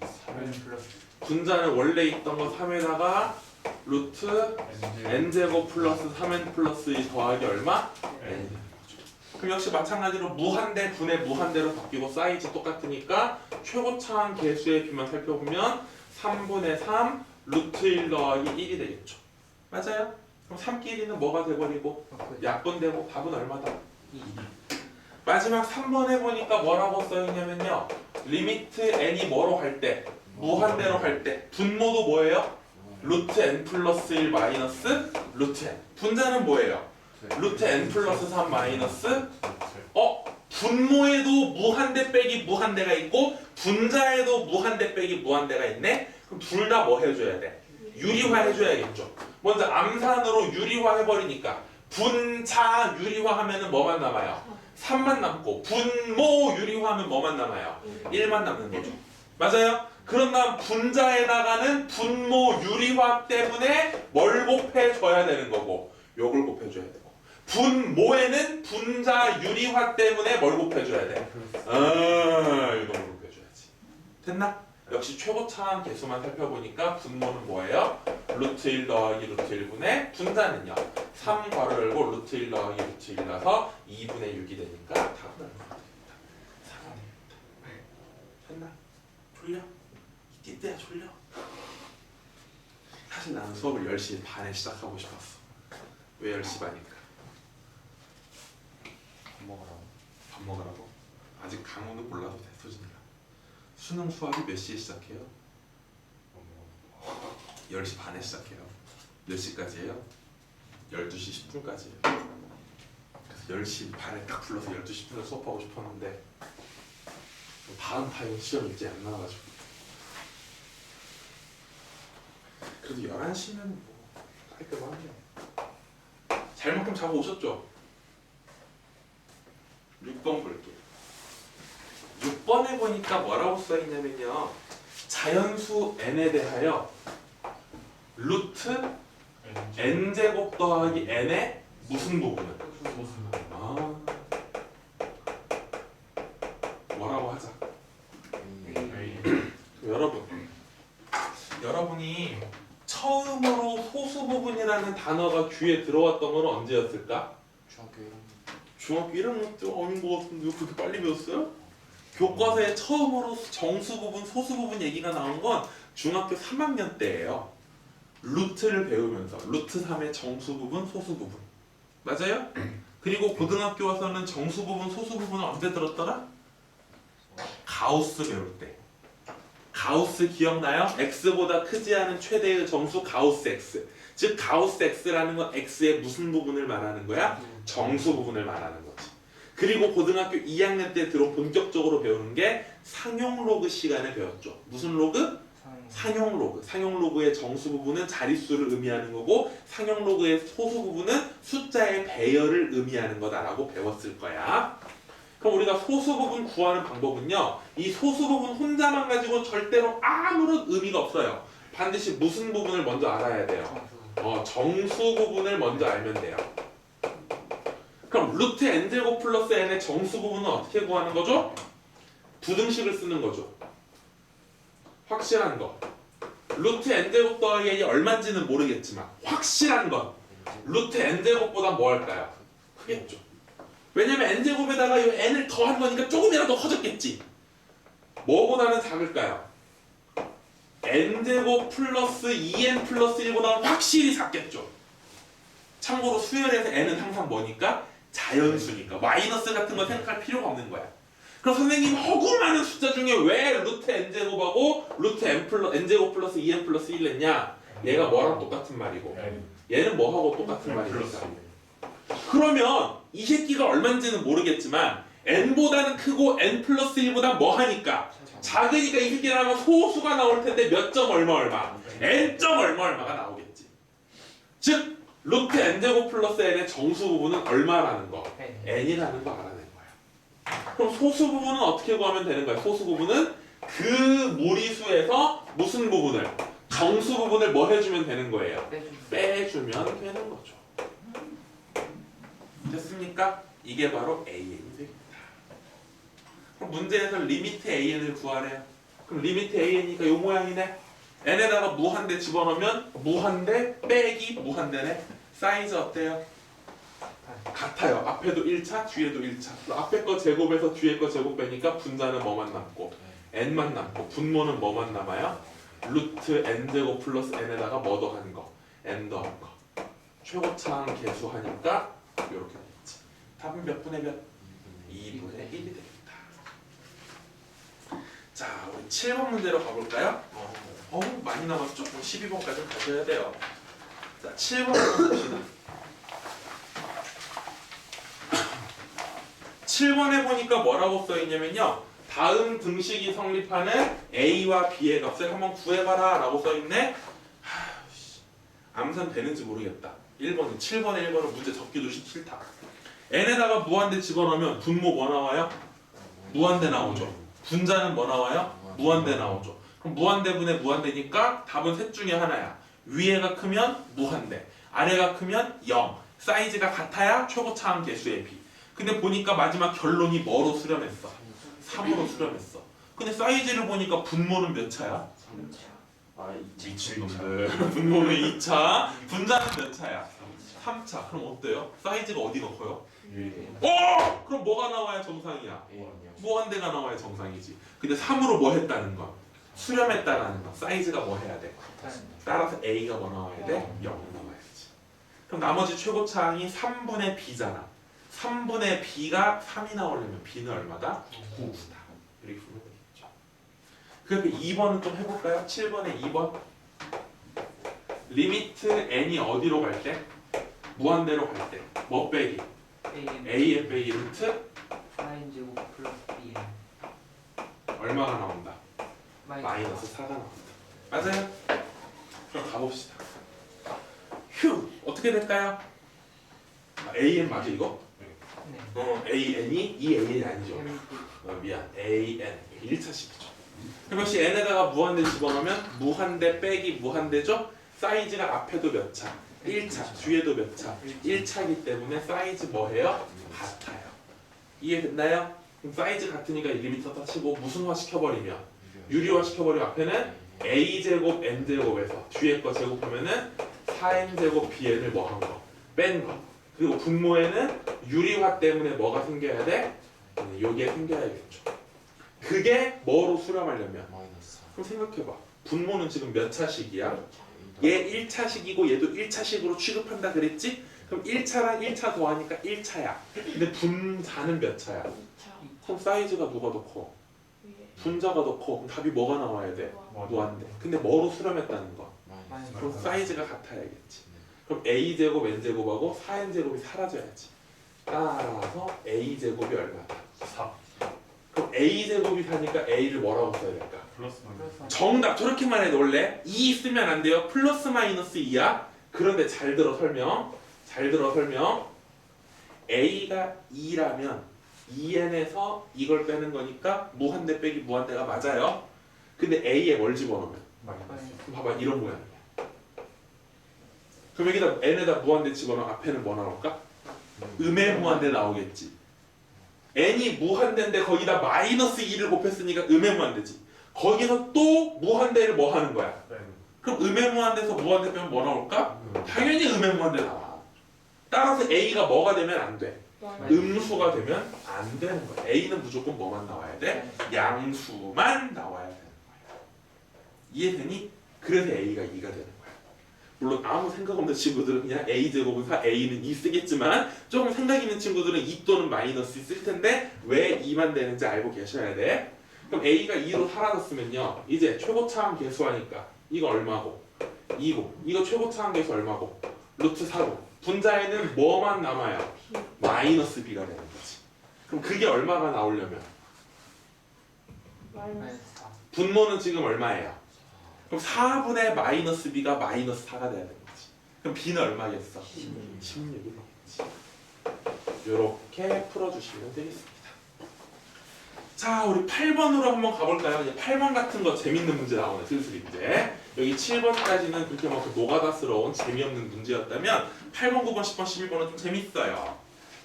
3n 플러스 분자는 원래 있던 거 3에다가 루트 n제곱 플러스 3n 플러스 2 더하기 얼마? n. 그럼 역시 마찬가지로 무한대 분의 무한대로 바뀌고 사이즈 똑같으니까 최고차항 개수의 비만 살펴보면 3분의 3 루트 1 더하기 1이 되겠죠. 맞아요? 그럼 3끼리는 뭐가 돼버리고 약분되고 답은 얼마다? 2. 마지막 3번에 보니까 뭐라고 써있냐면요. 리미트 n이 뭐로 갈 때? 무한대로 갈 때 분모도 뭐예요? 루트 n 플러스 1 마이너스 루트 n. 분자는 뭐예요? 루트 n 플러스 3 마이너스 분모에도 무한대 빼기 무한대가 있고 분자에도 무한대 빼기 무한대가 있네? 그럼 둘 다 뭐 해줘야 돼? 유리화 해줘야겠죠. 먼저 암산으로 유리화 해버리니까 분자 유리화 하면은 뭐만 남아요? 3만 남고 분모 유리화 하면 뭐만 남아요? 1만 남는 거죠. 맞아요? 그런 다음 분자에다가는 분모 유리화 때문에 뭘 곱해줘야 되는 거고 요걸 곱해줘야 되고 분모에는 분자 유리화 때문에 뭘 곱해줘야 돼? 이걸 곱해줘야지. 됐나? 역시 최고차항 개수만 살펴보니까 분모는 뭐예요? 루트 1 더하기 루트 1분의 분자는요. 3 괄호 열고 루트 1 더하기 루트 1이라서 2분의 6이 되니까 답은 얼마가 됩니다. 4가 됩니다. 됐나? 졸려? 이때야 졸려? 사실 나는 수업을 10시 반에 시작하고 싶었어. 왜 10시 반일까? 밥 먹으라고? 아직 강호는 몰라도 돼, 소진이가. 수능 수학이 몇 시에 시작해요? 10시 반에 시작해요. 몇 시까지예요? 12시 10분까지예요. 그래서 10시 반에 딱 불러서 12시 에 수업하고 싶었는데 바은타임 시험 일찍 안 나와가지고 그래도 11시면 뭐 깔끔하네요. 잘만큼 자고 오셨죠? 6번 볼게요. 6번에 보니까 뭐라고 써있냐면요, 자연수 n에 대하여 루트 n제곱 더하기 n의 무슨 부분을? 아, 뭐라고 하자. 여러분이 처음으로 소수 부분이라는 단어가 귀에 들어왔던 건 언제였을까? 중학교 1학년 때 아닌 것 같은데 왜 그렇게 빨리 배웠어요? 교과서에 처음으로 정수 부분, 소수 부분 얘기가 나온 건 중학교 3학년 때예요. 루트를 배우면서 루트 3의 정수 부분, 소수 부분. 맞아요? 그리고 고등학교 와서는 정수 부분, 소수 부분을 언제 들었더라? 가우스 배울 때. 가우스 기억나요? x보다 크지 않은 최대의 정수 가우스 x. 즉 가우스 x라는 건 x의 무슨 부분을 말하는 거야? 정수 부분을 말하는 거지. 그리고 고등학교 2학년 때 본격적으로 배우는 게 상용 로그 시간에 배웠죠. 무슨 로그? 상용 로그. 상용 로그의 정수 부분은 자릿수를 의미하는 거고 상용 로그의 소수 부분은 숫자의 배열을 의미하는 거다라고 배웠을 거야. 그럼 우리가 소수 부분 구하는 방법은요, 이 소수 부분 혼자만 가지고 절대로 아무런 의미가 없어요. 반드시 무슨 부분을 먼저 알아야 돼요? 정수 부분을 먼저 알면 돼요. 그럼 루트 n제곱 플러스 n의 정수 부분은 어떻게 구하는 거죠? 부등식을 쓰는 거죠. 확실한 거. 루트 n제곱 더하기 n이 얼마인지는 모르겠지만 확실한 건 루트 n제곱보다 뭐 할까요? 크겠죠. 왜냐면 n제곱에다가 이 n을 더한 거니까 조금이라도 커졌겠지. 뭐보다는 작을까요? n제곱 플러스 2n 플러스 1보다는 확실히 작겠죠. 참고로 수열에서 n은 항상 뭐니까? 자연수니까. 마이너스 같은 거 생각할 필요가 없는 거야. 그럼 선생님 허구 많은 숫자 중에 왜 루트 n제곱하고 루트 n제곱 플러스 2n 플러스 1 냈냐? 얘가 뭐랑 똑같은 말이고 얘는 뭐하고 똑같은 말이니까. 그러면 이 새끼가 얼마인지는 모르겠지만 n보다는 크고 n 플러스 1보다 뭐하니까? 작으니까 이 새끼라면 소수가 나올 텐데 몇 점 얼마 n 점 얼마가 나오겠지. 즉 루트 n제곱 플러스 n의 정수 부분은 얼마라는 거? n이라는 거 알아낸 거야. 그럼 소수 부분은 어떻게 구하면 되는 거야? 소수 부분은 그 무리수에서 무슨 부분을? 정수 부분을 뭐 해주면 되는 거예요? 빼주면 되는 거죠. 됐습니까? 이게 바로 AN이 됩니다. 그럼 문제에서 리미트 AN을 구하래요. 그럼 리미트 AN이니까 요 모양이네. n에다가 무한대 집어넣으면 무한대 빼기 무한대네. 사이즈 어때요? 같아요. 앞에도 1차, 뒤에도 1차. 앞에 거 제곱에서 뒤에 거 제곱 빼니까 분자는 뭐만 남고 n만 남고 분모는 뭐만 남아요? 루트 n제곱 플러스 n에다가 뭐 더한 거? n 더한 거. 최고차항 계수하니까 이렇게 되겠지. 답은 몇 분의 몇? 2분의 1이 되겠다. 자, 우리 7번 문제로 가볼까요? 많이 남았죠? 12번까지 가셔야 돼요. 자, 7번 봅시다. 7번에 보니까 뭐라고 써있냐면요, 다음 등식이 성립하는 A와 B의 값을 한번 구해봐라 라고 써있네. 암산 되는지 모르겠다. 1번은 7번에 1번은 문제 적기도 싫다. n에다가 무한대 집어넣으면 분모 뭐 나와요? 무한대 나오죠. 분자는 뭐 나와요? 무한대 나오죠. 그럼 무한대분의 무한대니까 답은 셋 중에 하나야. 위에가 크면 무한대, 아래가 크면 0. 사이즈가 같아야 최고차항 계수의 b. 근데 보니까 마지막 결론이 뭐로 수렴했어? 3으로 수렴했어. 근데 사이즈를 보니까 분모는 몇 차야? 3차. 미친놈들. 분모는 2차, 분자는 몇 차야? 3차. 그럼 어때요? 사이즈가 어디가 커요? 그럼 뭐가 나와야 정상이야? 무한대가 나와야 정상이지. 근데 3으로 뭐 했다는 거? 수렴했다라는 거. 사이즈가 뭐 해야 돼? 따라서 A가 뭐 나와야 돼? 0 나와야지. 그럼 나머지 최고차항이 3분의 B잖아. 3분의 B가 3이 나오려면 B는 얼마다? 9다. 이렇게 보면 되겠죠. 그럼 2번은 좀 해볼까요? 7번에 2번. 리미트 n이 어디로 갈 때? 무한대로 갈 때. 뭐 빼기? AFA 루트 사인 제곱 플러스 B 얼마가 나온다? 마이너스 4가 나온다. 맞아요? 그럼 가봅시다. 휴! 어떻게 될까요? AN 맞아 이거? 네. AN이 이 AN이 아니죠. 미안. AN 1차식이죠. 그럼 역시 n에다가 무한대 집어넣으면 무한대 빼기 무한대죠? 사이즈가 앞에도 몇 차? 1차. 뒤에도 몇 차? 1차이기 때문에 사이즈 뭐해요? 같아요. 이해됐나요? 그럼 사이즈 같으니까 리미터 치고 무슨화 시켜버리면 유리화 시켜버리면 앞에는 a제곱 n제곱에서 뒤에 거 제곱하면은 4n제곱 bn을 뭐 한 거? 뺀 거. 그리고 분모에는 유리화 때문에 뭐가 생겨야 돼? 요게 생겨야겠죠. 그게 뭐로 수렴하려면? 그럼 생각해봐. 분모는 지금 몇 차식이야? 얘 1차식이고 얘도 1차식으로 취급한다 그랬지? 그럼 1차랑 1차 더하니까 1차야. 근데 분자는 몇 차야? 그럼 사이즈가 누가 더 커? 분자가 더 커. 그럼 답이 뭐가 나와야 돼? 무한대. 근데 뭐로 수렴했다는 거? 그럼 사이즈가 같아야겠지. 그럼 a제곱 n제곱하고 4n제곱이 사라져야지. 따라서 a제곱이 얼마다? 4 그럼 a제곱이 사니까 a를 뭐라고 써야 될까? 플러스 마이너스 정답. 저렇게만 해도 원래 2 쓰면 안 돼요. 플러스 마이너스 2야. 그런데 잘 들어 설명. 잘 들어 설명. a가 2라면 2n에서 이걸 빼는 거니까 무한대 빼기 무한대가 맞아요. 근데 a에 뭘 집어넣으면? 마이너스 그럼 봐봐 이런 모양이야. 그럼 여기다 n에다 무한대 집어넣으면 앞에는 뭐 나올까? 음의 무한대 나오겠지. n이 무한대인데 거기다 마이너스 2를 곱했으니까 음의 무한대지. 거기서 또 무한대를 뭐 하는 거야? 그럼 음의 무한대에서 무한대 빼면 뭐 나올까? 당연히 음의 무한대 나와. 따라서 a가 뭐가 되면 안 돼? 음수가 되면 안 되는 거야. a는 무조건 뭐만 나와야 돼? 양수만 나와야 되는 거야. 이해되니? 그래서 a가 2가 되는 거야. 물론 아무 생각 없는 친구들은 그냥 a제곱은 4, a는 2 쓰겠지만 조금 생각 있는 친구들은 2 또는 마이너스 쓸 텐데 왜 2만 되는지 알고 계셔야 돼. 그럼 a가 2로 사라졌으면요. 이제 최고차항 계수하니까 이거 얼마고? 2고 이거 최고차항 계수 얼마고? 루트 4고 분자에는 뭐만 남아요? 마이너스 b가 되는 거지. 그럼 그게 얼마가 나오려면? 분모는 지금 얼마예요? 그럼 4분의 마이너스 b가 마이너스 4가 돼야 되는 거지. 그럼 b는 얼마겠어? 16이 되겠지. 이렇게 풀어주시면 되겠습니다. 자, 우리 8번으로 한번 가볼까요? 이제 8번 같은 거 재밌는 문제 나오네, 슬슬 이제. 여기 7번까지는 그렇게 막 노가다스러운 재미없는 문제였다면 8번, 9번, 10번, 11번은 좀 재밌어요.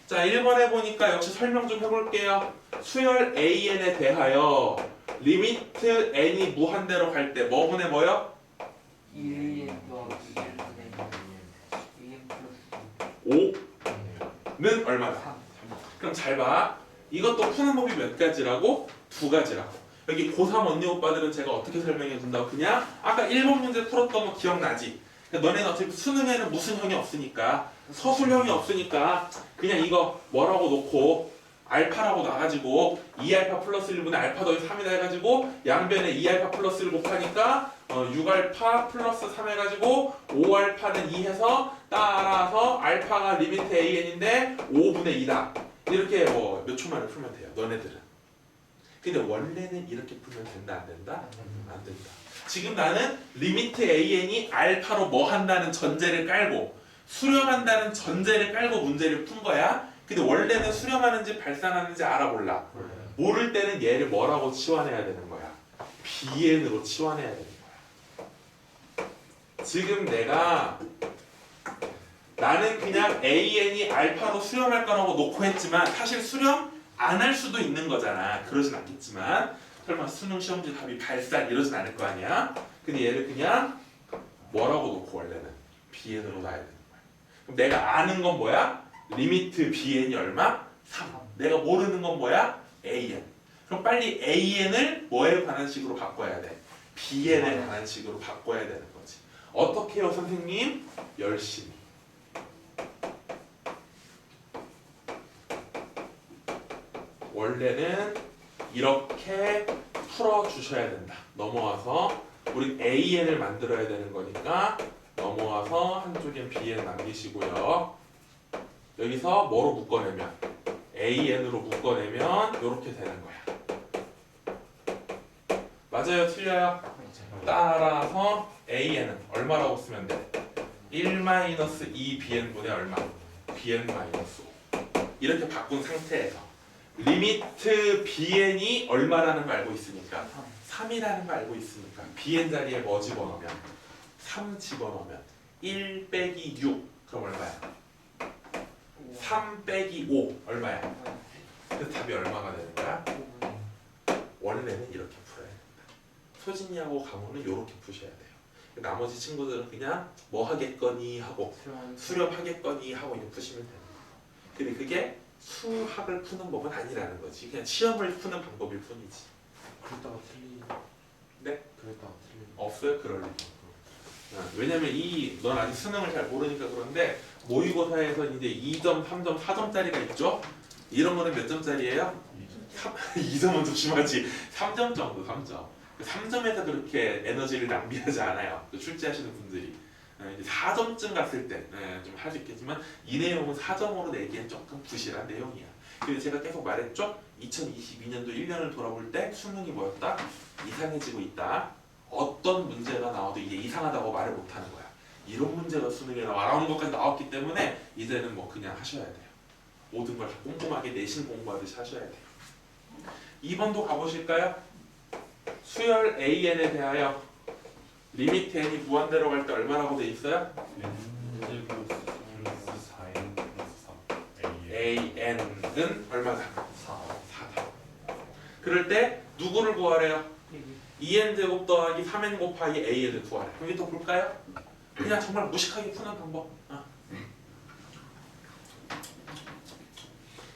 자, 1번 해보니까 역시 설명 좀 해볼게요. 수열 AN에 대하여 리미트 n이 무한대로 갈 때 뭐 분의 뭐요? 2n 더하기 2n 플러스 5는 얼마다? 3 그럼 잘 봐. 이것도 푸는 법이 몇 가지라고? 2가지라고. 여기 고3 언니 오빠들은 제가 어떻게 설명해 준다고? 그냥 아까 1번 문제 풀었던 거 기억나지? 그러니까 너네는 어차피 수능에는 무슨 형이 없으니까 서술형이 없으니까 그냥 이거 뭐라고 놓고 알파라고 나가지고 2알파 플러스 1분의 알파 더하기 3이다 해가지고 양변에 2알파 플러스 1 곱하니까 6알파 플러스 3 해가지고 5알파는 2 해서 따라서 알파가 리미트 AN인데 5분의 2다. 이렇게 뭐 몇 초 만에 풀면 돼요. 너네들은. 근데 원래는 이렇게 풀면 된다 안 된다? 안 된다. 지금 나는 리미트 AN이 알파로 뭐 한다는 전제를 깔고 수렴한다는 전제를 깔고 문제를 푼 거야. 근데 원래는 수렴하는지 발산하는지 알아볼라. 모를 때는 얘를 뭐라고 치환해야 되는 거야? BN으로 치환해야 되는 거야. 지금 나는 그냥 AN이 알파로 수렴할 거라고 놓고 했지만 사실 수렴 안 할 수도 있는 거잖아. 그러진 않겠지만 설마 수능 시험지 답이 발산 이러진 않을 거 아니야. 근데 얘를 그냥 뭐라고 놓고 원래는 BN으로 놔야 되는 거야. 그럼 내가 아는 건 뭐야? 리미트 BN이 얼마? 3. 내가 모르는 건 뭐야? AN. 그럼 빨리 AN을 뭐에 관한 식으로 바꿔야 돼? BN에 관한 식으로 바꿔야 되는 거지. 어떻게 해요 선생님? 열심히. 원래는 이렇게 풀어주셔야 된다. 넘어와서 우리 AN을 만들어야 되는 거니까 넘어와서 한쪽엔 BN 남기시고요. 여기서 뭐로 묶어내면 AN으로 묶어내면 이렇게 되는 거야. 맞아요? 틀려요? 따라서 AN은 얼마라고 쓰면 돼? 1-2BN분의 얼마? BN-5 이렇게 바꾼 상태에서 리미트 BN이 얼마라는 걸 알고 있으니까 3이라는 걸 알고 있으니까 BN 자리에 뭐 집어넣으면 3 집어넣으면 1 빼기 6 그럼 얼마야? 3 빼기 5 얼마야? 그 답이 얼마가 되는 거야? 원래는 이렇게 풀어야 된다. 소진이하고 강호는 이렇게 푸셔야 돼요. 나머지 친구들은 그냥 뭐 하겠거니 하고 수렴하겠거니 하고 이렇게 푸시면 돼요. 근데 그게 수학을 푸는 법은 아니라는 거지. 그냥 시험을 푸는 방법일 뿐이지. 그랬다가 틀리. 네? 그랬다가 틀리. 없어요 그럴 리. 왜냐면 넌 아직 수능을 잘 모르니까 그런데 모의고사에서 이제 2점, 3점, 4점짜리가 있죠? 이런 거는 몇 점짜리예요? 2점은 좀 심하지. 3점 정도, 3점. 3점에서 그렇게 에너지를 낭비하지 않아요. 출제하시는 분들이. 이제 4점쯤 갔을 때 좀 할 수 있겠지만 이 내용은 4점으로 내기엔 조금 부실한 내용이야. 근데 제가 계속 말했죠? 2022년도 1년을 돌아볼 때 수능이 뭐였다? 이상해지고 있다. 어떤 문제가 나와도 이게 이상하다고 말을 못하는 거야. 이런 문제가 수능에 나오는 것까지 나왔기 때문에 이제는 뭐 그냥 하셔야 돼요. 모든 걸 다 꼼꼼하게 내신 공부하듯이 하셔야 돼요. 2번도 가보실까요? 수열 AN에 대하여 리미트 N이 무한대로 갈 때 얼마라고 돼 있어요? N제곱 플러스 4N 플러스 3 AN은 얼마다? 4. 4다. 그럴 때 누구를 구하래요? 2n제곱 더하기 3n 곱하기 AN을 구하래. 여기 또 볼까요? 그냥 정말 무식하게 푸는 방법.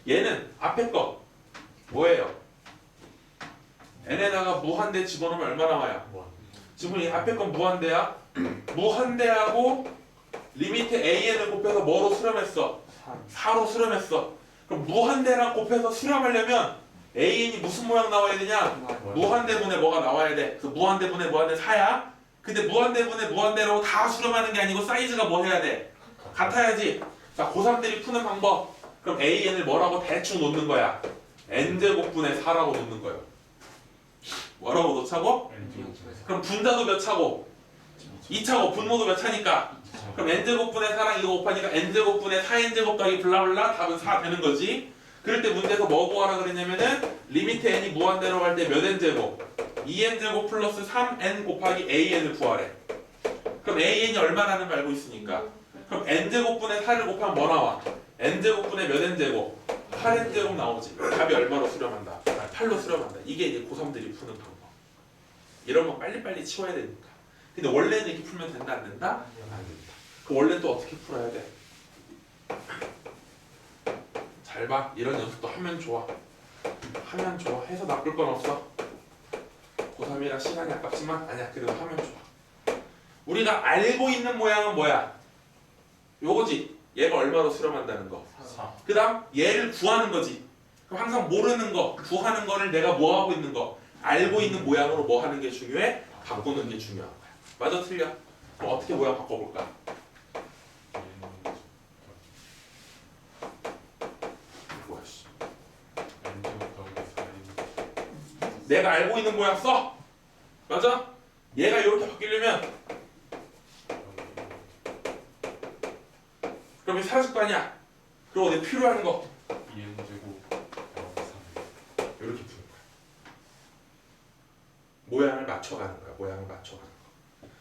얘는 앞에 거 뭐예요? n에다가 무한대 집어넣으면 얼마 나와요? 지금 이 앞에 건 무한대야. 무한대하고 리미트 AN을 곱해서 뭐로 수렴했어? 4로 수렴했어. 그럼 무한대랑 곱해서 수렴하려면 AN이 무슨 모양 나와야 되냐? 무한대분의 뭐가 나와야 돼? 그 무한대분의 무한대 4야. 근데 무한대분의 무한대로 다 수렴하는 게 아니고 사이즈가 뭐 해야 돼? 같아야지. 자, 고3들이 푸는 방법. 그럼 AN을 뭐라고 대충 놓는 거야? n제곱분의 4라고 놓는 거예요. 뭐라고 놓자고? 그럼 분자도 몇 차고? 2차고 분모도 몇 차니까? 그럼 n제곱분의 4랑 이거 곱하니까 n제곱분의 4n제곱 더하기 블라블라 답은 4 되는 거지. 그럴 때 문제에서 뭐 구하라 그랬냐면은 리미트 n이 무한대로 갈 때 몇 n제곱? 2n제곱 플러스 3n 곱하기 an을 구하래. 그럼 an이 얼마라는 걸 알고 있으니까. 그럼 n제곱분의 4를 곱하면 뭐 나와? n제곱분의 몇 n제곱? 8n제곱 나오지. 답이 얼마로 수렴한다? 8로 수렴한다. 이게 이제 고3들이 푸는 방법. 이런 거 빨리빨리 치워야 되니까. 근데 원래는 이렇게 풀면 된다 안 된다? 안 된다. 그럼 원래는 또 어떻게 풀어야 돼? 잘 봐. 이런 연습도 하면 좋아. 하면 좋아. 해서 나쁠 건 없어. 고3이라 시간이 아깝지만 아니야. 그래도 하면 좋아. 우리가 알고 있는 모양은 뭐야? 요거지. 얘가 얼마로 수렴한다는 거. 4 그 다음 얘를 구하는 거지. 그럼 항상 모르는 거, 구하는 거를 내가 뭐 하고 있는 거, 알고 있는 모양으로 뭐 하는 게 중요해? 바꾸는 게 중요한 거야. 맞아 틀려? 그럼 어떻게 모양 바꿔볼까? 뭐야 씨. N제곱 더하기 4N 내가 알고 있는 모양 써. 맞아? 얘가 이렇게 바뀌려면 그럼 이 사라질 거 아니야? 그리고 내 필요한 거 2N제곱 더하기 3 이렇게 푸는 거야. 모양을 맞춰가는 거야. 모양을 맞춰가는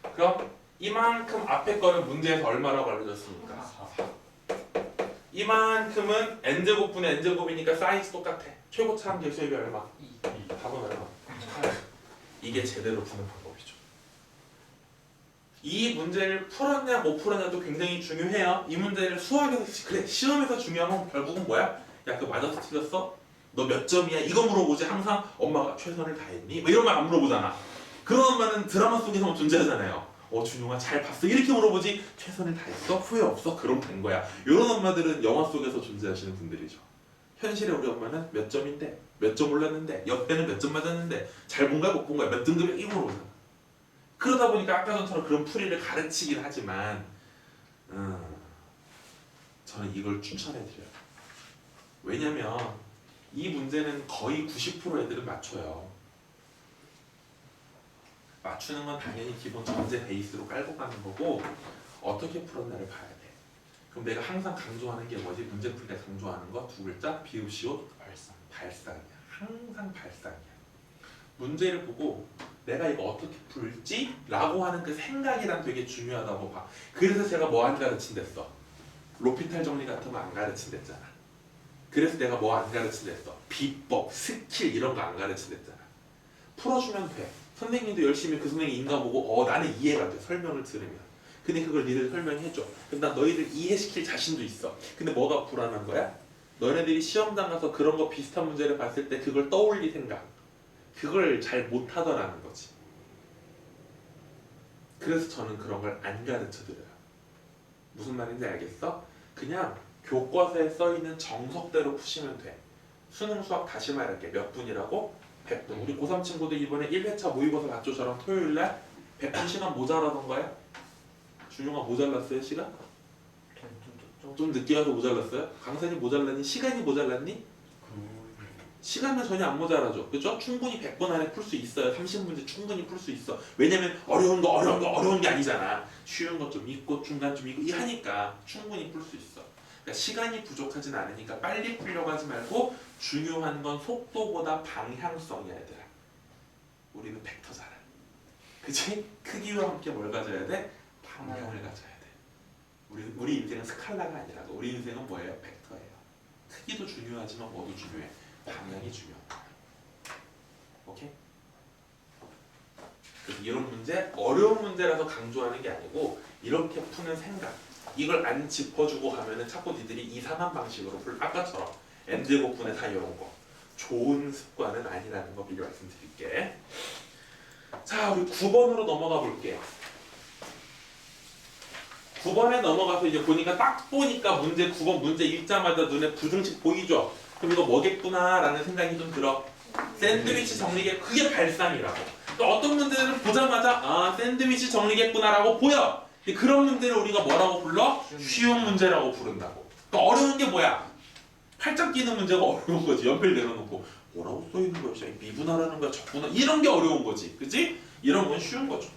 거. 그럼 이만큼 앞에 거는 문제에서 얼마라고 알려줬습니까? 4 이만큼은 n제곱분의 n제곱이니까 사이즈 똑같아. 최고차항 개수액이 얼마? 2. 답은 얼마? 8. 이게 제대로 푸는 방법이죠. 이 문제를 풀었냐 못 풀었냐도 굉장히 중요해요. 이 문제를 수학에서 그래 시험에서 중요한 건 결국은 뭐야? 야 그거 맞아서 틀렸어? 너 몇 점이야? 이거 물어보지. 항상 엄마가 최선을 다했니? 뭐 이런 말 안 물어보잖아. 그런 엄마는 드라마 속에서만 존재하잖아요. 준용아 잘 봤어? 이렇게 물어보지. 최선을 다했어? 후회 없어? 그럼 된 거야. 이런 엄마들은 영화 속에서 존재하시는 분들이죠. 현실의 우리 엄마는 몇 점인데? 몇 점 올랐는데? 옆에는 몇 점 맞았는데? 잘 본 거야 못 본 거야? 몇 등급이야? 이거 물어보잖아. 그러다 보니까 아까 전처럼 그런 풀이를 가르치긴 하지만 저는 이걸 추천해드려요. 왜냐면 이 문제는 거의 90% 애들은 맞춰요. 맞추는 건 당연히 기본 전제 베이스로 깔고 가는 거고 어떻게 풀었나를 봐야 돼. 그럼 내가 항상 강조하는 게 뭐지? 문제 풀 때 강조하는 거 두 글자 비읍시옷 발상이야. 항상 발상이야. 문제를 보고 내가 이거 어떻게 풀지? 라고 하는 그 생각이 난 되게 중요하다고 봐. 그래서 제가 뭐 안 가르친댔어? 로피탈 정리 같은 거 안 가르친댔잖아. 그래서 내가 뭐 안 가르친댔어? 비법, 스킬 이런 거 안 가르친댔잖아. 풀어주면 돼. 선생님도 열심히 그 선생님 인가 보고 나는 이해가 돼. 설명을 들으면. 근데 그걸 니들 설명해줘. 그럼 난 너희들 이해시킬 자신도 있어. 근데 뭐가 불안한 거야? 너네들이 시험장 가서 그런 거 비슷한 문제를 봤을 때 그걸 떠올릴 생각. 그걸 잘 못하더라는 거지. 그래서 저는 그런 걸 안 가르쳐드려요. 무슨 말인지 알겠어? 그냥 교과서에 써있는 정석대로 푸시면 돼. 수능 수학 다시 말할게. 몇 분이라고? 100분. 우리 고3 친구들 이번에 1회차 모의고사 봤죠? 저랑 토요일날 100분 시간 모자라던가요? 준용아 모자랐어요 시간? 좀 늦게 가서 모자랐어요? 강산이 모자랐니? 시간이 모자랐니? 시간은 전혀 안 모자라죠. 그죠? 충분히 100분 안에 풀 수 있어요. 30문제 충분히 풀 수 있어. 왜냐면 어려운 게 아니잖아. 쉬운 것 좀 있고 중간 좀 있고 하니까 충분히 풀 수 있어. 그러니까 시간이 부족하진 않으니까 빨리 풀려고 하지 말고 중요한 건 속도보다 방향성이야 얘들아. 우리는 벡터잖아. 그치? 크기와 함께 뭘 가져야 돼? 방향을 가져야 돼. 우리 인생은 스칼라가 아니라고. 우리 인생은 뭐예요? 벡터예요. 크기도 중요하지만 뭐도 중요해? 방향이 중요하다. 오케이? 그래서 이런 문제, 어려운 문제라서 강조하는 게 아니고 이렇게 푸는 생각. 이걸 안 짚어주고 가면은 자꾸 니들이 이상한 방식으로 아까처럼 n제곱분의 다 이런 거. 좋은 습관은 아니라는 거 미리 말씀드릴게. 자, 우리 9번으로 넘어가 볼게요. 9번에 넘어가서 이제 보니까 딱 보니까 문제 9번 문제 읽자마자 눈에 부등식 보이죠? 그럼 이거 뭐겠구나 라는 생각이 좀 들어. 샌드위치 정리계 그게 발상이라고. 또 어떤 문제들은 보자마자 샌드위치 정리겠구나 라고 보여. 근데 그런 문제를 우리가 뭐라고 불러? 쉬운 문제라고 부른다고. 또 어려운 게 뭐야? 팔짱 끼는 문제가 어려운 거지. 연필 내려놓고 뭐라고 써있는 거야? 미분하라는 거야? 적분하 이런 게 어려운 거지. 그치? 이런 건 쉬운 거죠.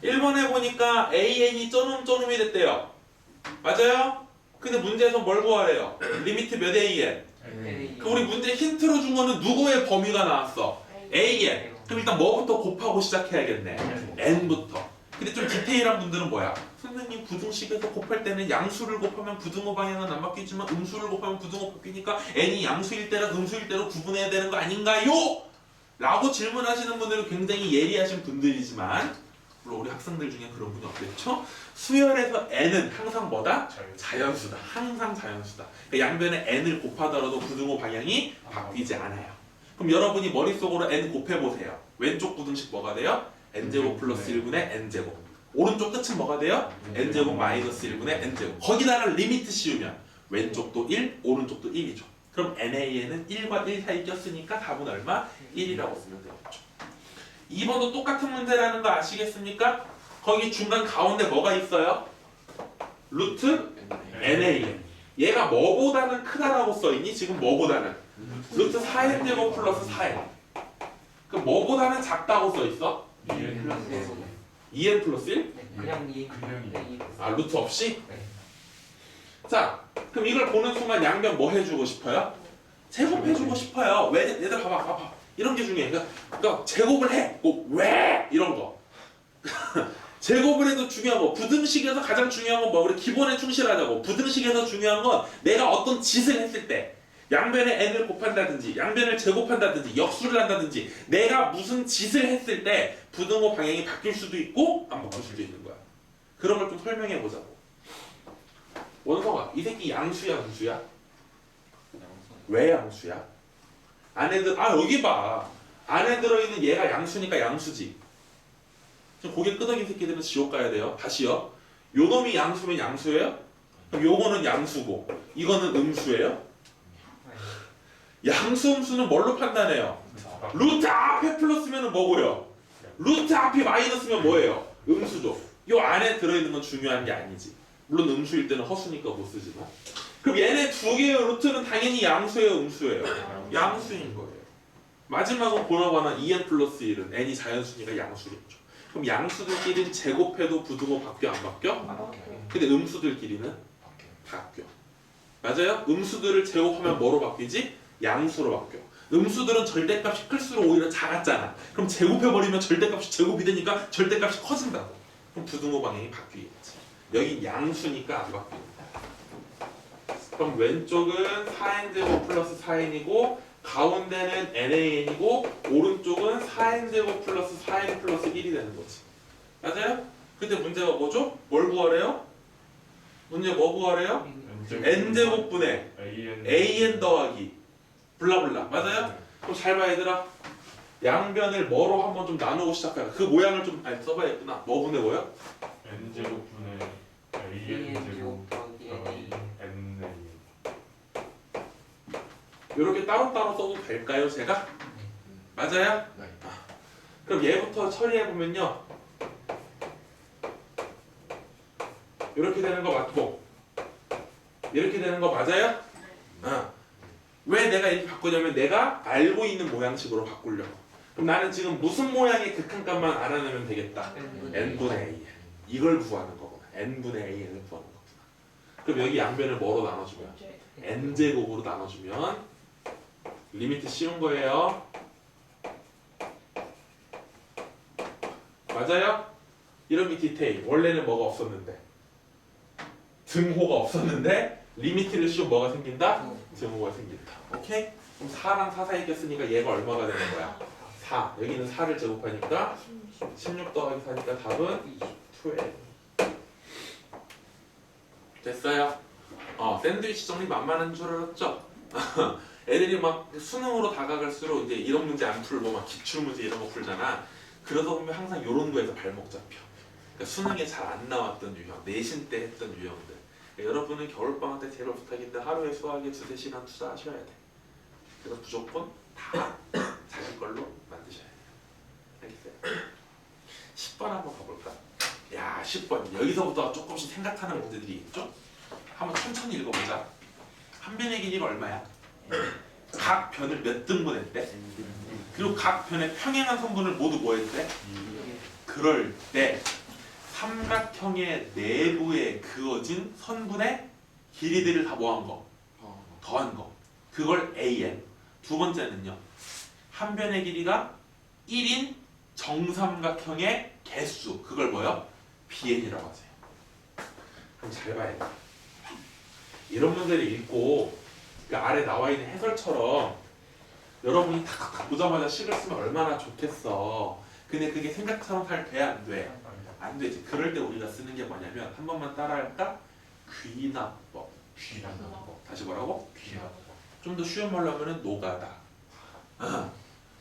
1번에 보니까 AN이 쪼놈이 됐대요. 맞아요? 근데 문제에서 뭘 구하래요? 리미트 몇 AN? 그 우리 문제 힌트로 준 거는 누구의 범위가 나왔어? AN. 그럼 일단 뭐부터 곱하고 시작해야겠네. N부터. 근데 좀 디테일한 분들은 뭐야? 선생님 부등식에서 곱할 때는 양수를 곱하면 부등호 방향은 안 바뀌지만 음수를 곱하면 부등호 바뀌니까 N이 양수일 때랑 음수일 때로 구분해야 되는 거 아닌가요? 라고 질문하시는 분들은 굉장히 예리하신 분들이지만 물론 우리 학생들 중에 그런 분이 없겠죠? 수열에서 N은 항상 뭐다? 자연수다. 항상 자연수다. 그러니까 양변에 N을 곱하더라도 부등호 방향이 바뀌지 않아요. 그럼 여러분이 머릿속으로 N 곱해보세요. 왼쪽 부등식 뭐가 돼요? N제곱 플러스 1분의 N제곱. 오른쪽 끝은 뭐가 돼요? N제곱 마이너스 1분의 N제곱. 거기다가 리미트 씌우면 왼쪽도 1, 오른쪽도 1이죠. 그럼 NA에는 1과 1 사이 꼈으니까 답은 얼마? 1이라고 쓰면 되겠죠. 2번도 똑같은 문제라는 거 아시겠습니까? 거기 중간 가운데 뭐가 있어요? 루트 NA. 얘가 뭐보다는 크다라고 써있니? 지금 뭐보다는? 루트 4n제곱 플러스 4n. 그럼 뭐보다는 작다고 써있어? 2n 플러스 1? 그냥 이 루트 없이? 네. 자, 그럼 이걸 보는 순간 양변 뭐 해주고 싶어요? 제곱해주고 싶어요. 왜? 얘들 봐봐. 이런 게 중요해. 그러니까 제곱을 해. 왜? 이런 거. 제곱을 해도 중요한 거. 부등식에서 가장 중요한 건 뭐? 우리 기본에 충실하자고. 부등식에서 중요한 건 내가 어떤 짓을 했을 때 양변에 n을 곱한다든지 양변을 제곱한다든지 역수를 한다든지 내가 무슨 짓을 했을 때 부등호 방향이 바뀔 수도 있고 안 바뀔 수도 있는 거야. 그런 걸 좀 설명해 보자고. 원성아, 이 새끼 양수야 음수야? 왜 양수야? 안에 여기 봐. 안에 들어있는 얘가 양수니까 양수지. 지금 고개 끄덕인 새끼들은 지옥 가야 돼요. 다시요. 요 놈이 양수면 양수예요? 그럼 요거는 양수고 이거는 음수예요? 양수 음수는 뭘로 판단해요? 루트 앞에 플러스면 뭐고요? 루트 앞이 마이너스면 뭐예요? 음수죠. 요 안에 들어있는 건 중요한 게 아니지. 물론 음수일 때는 허수니까 못 쓰지만. 그럼 얘네 두 개의 루트는 당연히 양수예요, 음수예요? 양수인 거예요. 마지막은 보나마나 2n 플러스 1은 n이 자연수니까 양수겠죠. 그럼 양수들끼리는 제곱해도 부등호 바뀌어 안 바뀌어? 근데 음수들끼리는 바뀌어. 맞아요? 음수들을 제곱하면 뭐로 바뀌지? 양수로 바뀌어. 음수들은 절대값이 클수록 오히려 작았잖아. 그럼 제곱해버리면 절대값이 제곱이 되니까 절대값이 커진다고. 그럼 부등호 방향이 바뀌겠지. 여긴 양수니까 안 바뀌는다. 그럼 왼쪽은 4n제곱 플러스 4n이고 가운데는 nan이고 오른쪽은 4n제곱 플러스 4n 플러스 1이 되는 거지. 맞아요? 근데 문제가 뭐죠? 뭘 구하래요? 문제 뭐 구하래요? n제곱분의 an 더하기 블라블라. 맞아요? 그럼 잘 봐 얘들아. 양변을 뭐로 한번 좀 나누고 시작해요. 그 모양을 좀 써봐야겠구나. 뭐 분의 뭐요? n제곱분의 an제곱 더하기 nA. 이렇게 따로따로 써도 될까요 제가? 맞아요? 네. 그럼 얘부터 처리해보면요 이렇게 되는 거 맞고 이렇게 되는 거 맞아요? 왜 내가 이렇게 바꾸냐면 내가 알고 있는 모양식으로 바꾸려고. 그럼 나는 지금 무슨 모양의 극한값만 알아내면 되겠다. n분의 a 이걸 구하는 거구나. n분의 a를 구하는 거구나. 그럼 여기 양변을 뭐로 나눠주면? n제곱으로 나눠주면 리미트 쉬운 거예요. 맞아요? 이런 게 디테일. 원래는 뭐가 없었는데 등호가 없었는데 리미트를 씌우면 뭐가 생긴다? 등호가 생긴다. 오케이? 그럼 4랑 4 사이 꼈으니까 얘가 얼마가 되는 거야? 4. 여기는 4를 제곱하니까 16 더하기 4니까 답은 2n. 됐어요? 샌드위치 정리 만만한 줄 알았죠? 애들이 막 수능으로 다가갈수록 이제 이런 문제 안 풀고 막 기출문제 이런 거 풀잖아. 그러다 보면 항상 이런 거에서 발목 잡혀. 그러니까 수능에 잘 안 나왔던 유형, 내신 때 했던 유형들. 그러니까 여러분은 겨울방학 때 제일 부탁인데 하루에 수학에 2-3시간 투자하셔야 돼. 그래서 무조건 다 자기 걸로 만드셔야 돼. 알겠어요? 10번 한번 가볼까? 야, 10번. 여기서부터 조금씩 생각하는 문제들이 있죠? 한번 천천히 읽어보자. 한 변의 길이가 얼마야? 각 변을 몇 등분했대? 그리고 각 변의 평행한 선분을 모두 뭐 했대? 그럴 때 삼각형의 내부에 그어진 선분의 길이들을 다 뭐한 거? 더한 거. 그걸 an. 두 번째는요. 한 변의 길이가 1인 정삼각형의 개수. 그걸 뭐요? bn이라고 하세요. 그럼 잘 봐야 돼. 이런 문제를 읽고 그 아래 나와 있는 해설처럼 여러분이 탁탁 보자마자 식을 쓰면 얼마나 좋겠어. 근데 그게 생각처럼 잘 돼? 안 돼? 안 되지. 그럴 때 우리가 쓰는 게 뭐냐면 한 번만 따라할까? 귀납법. 귀납법. 다시 뭐라고? 귀납법. 좀 더 쉬운 말로 하면은 노가다.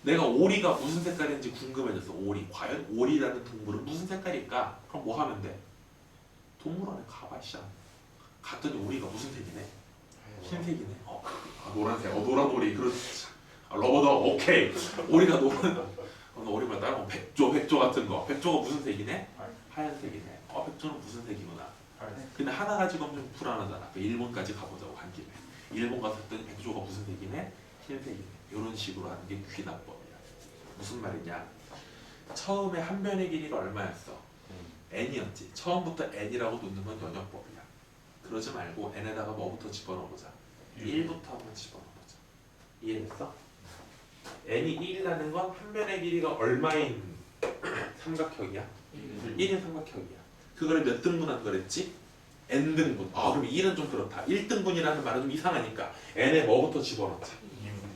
내가 오리가 무슨 색깔인지 궁금해졌어. 오리. 과연 오리라는 동물은 무슨 색깔일까? 그럼 뭐 하면 돼? 동물원에 가봐 씨. 갔더니 오리가 무슨 색이네? 흰색이네. 노란색. 노란 오리. 그렇지. 러버덕. 오케이. 오리가 노란. 오리만 따라오면 백조 같은 거. 백조가 무슨 색이네? 하얀색이네. 백조는 무슨 색이구나. 근데 하나 가지고 좀 불안하잖아. 그 일본까지 가보자고 한 김에. 일본 갔더니 백조가 무슨 색이네? 흰색이네. 이런 식으로 하는 게 귀납법이야. 무슨 말이냐? 처음에 한 변의 길이가 얼마였어? n이었지. 처음부터 n이라고 놓는 건 연역법이야. 그러지 말고 n에다가 뭐부터 집어넣어보자. 1부터 한번 집어넣어보자. 이해됐어? n이 1이라는 건 한 변의 길이가 얼마인 삼각형이야? 1인 삼각형이야. 그거를 몇 등분한 거랬지? n등분. 그럼 1은 좀 그렇다. 1등분이라는 말은 좀 이상하니까 n에 뭐부터 집어넣자?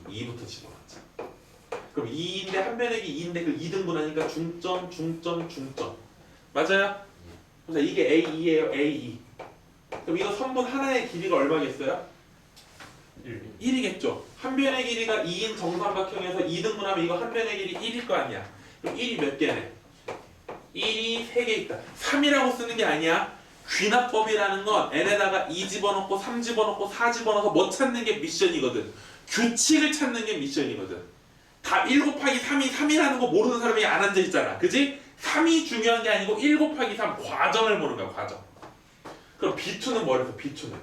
2부터 집어넣자. 그럼 2인데 한 변의 길이 2인데 그 2등분하니까 중점. 맞아요? 그래서 이게 A2예요. A2. 그럼 이거 선분 하나의 길이가 얼마겠어요? 1이겠죠. 한 변의 길이가 2인 정삼각형에서 2등분하면 이거 한 변의 길이 1일 거 아니야. 그럼 1이 몇 개네? 1이 3개 있다. 3이라고 쓰는 게 아니야. 귀납법이라는 건 n에다가 2 집어넣고 3 집어넣고 4 집어넣어서 뭐 찾는 게 미션이거든. 규칙을 찾는 게 미션이거든. 다 1 곱하기 3이 3이라는 거 모르는 사람이 안 앉아있잖아. 그지? 3이 중요한 게 아니고 1 곱하기 3 과정을 보는 거야. 과정. 그럼 B2는 뭐래서 B2는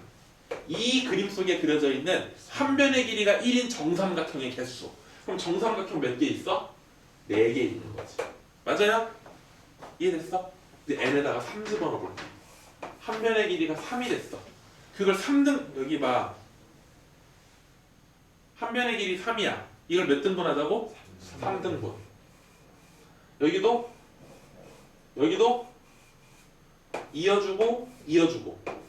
이 그림 속에 그려져 있는 한 변의 길이가 1인 정삼각형의 개수. 그럼 정삼각형 몇 개 있어? 4개 있는 거지. 맞아요? 이해됐어? 이제 n에다가 3 집어넣어 볼게. 한 변의 길이가 3이 됐어. 그걸 3등 여기 봐. 한 변의 길이 3이야. 이걸 몇 등분 하자고? 3등분. 여기도 이어주고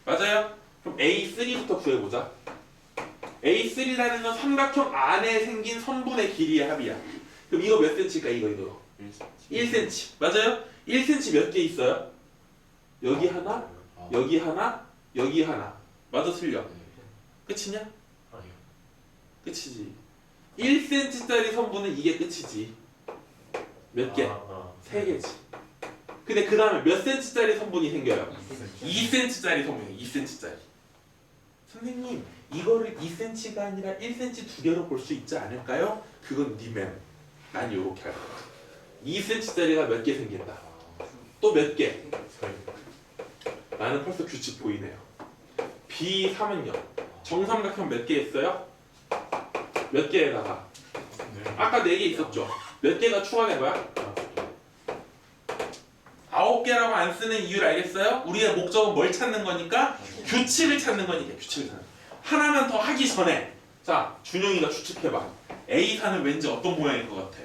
맞아요? 그럼 A3부터 구해보자. A3라는 건 삼각형 안에 생긴 선분의 길이의 합이야. 그럼 이거 몇 cm일까? 이거 1cm. 맞아요? 1cm 몇 개 있어요? 여기 하나, 여기 하나, 여기 하나. 맞아 틀려? 끝이냐? 아니요. 끝이지. 1cm짜리 선분은 이게 끝이지. 몇 개? 3개지. 근데 그 다음에 몇 cm짜리 선분이 생겨요? 2cm짜리 선분이 2cm짜리. 선생님 이거를 2cm가 아니라 1cm 두 개로 볼 수 있지 않을까요? 그건 네 맴. 난 요렇게 할 거야. 2cm짜리가 몇 개 생긴다. 또 몇 개? 나는 벌써 규칙 보이네요. B3은요. 정삼각형 몇 개 있어요? 몇 개에다가? 아까 4개 있었죠? 몇 개가 추가된 거야? 9개라고 안 쓰는 이유를 알겠어요? 우리의 목적은 뭘 찾는 거니까? 규칙을 찾는 거니까 규칙을 찾는 거야. 하나만 더 하기 전에 자, 준영이가 추측해봐. A4는 왠지 어떤 모양일 것 같아?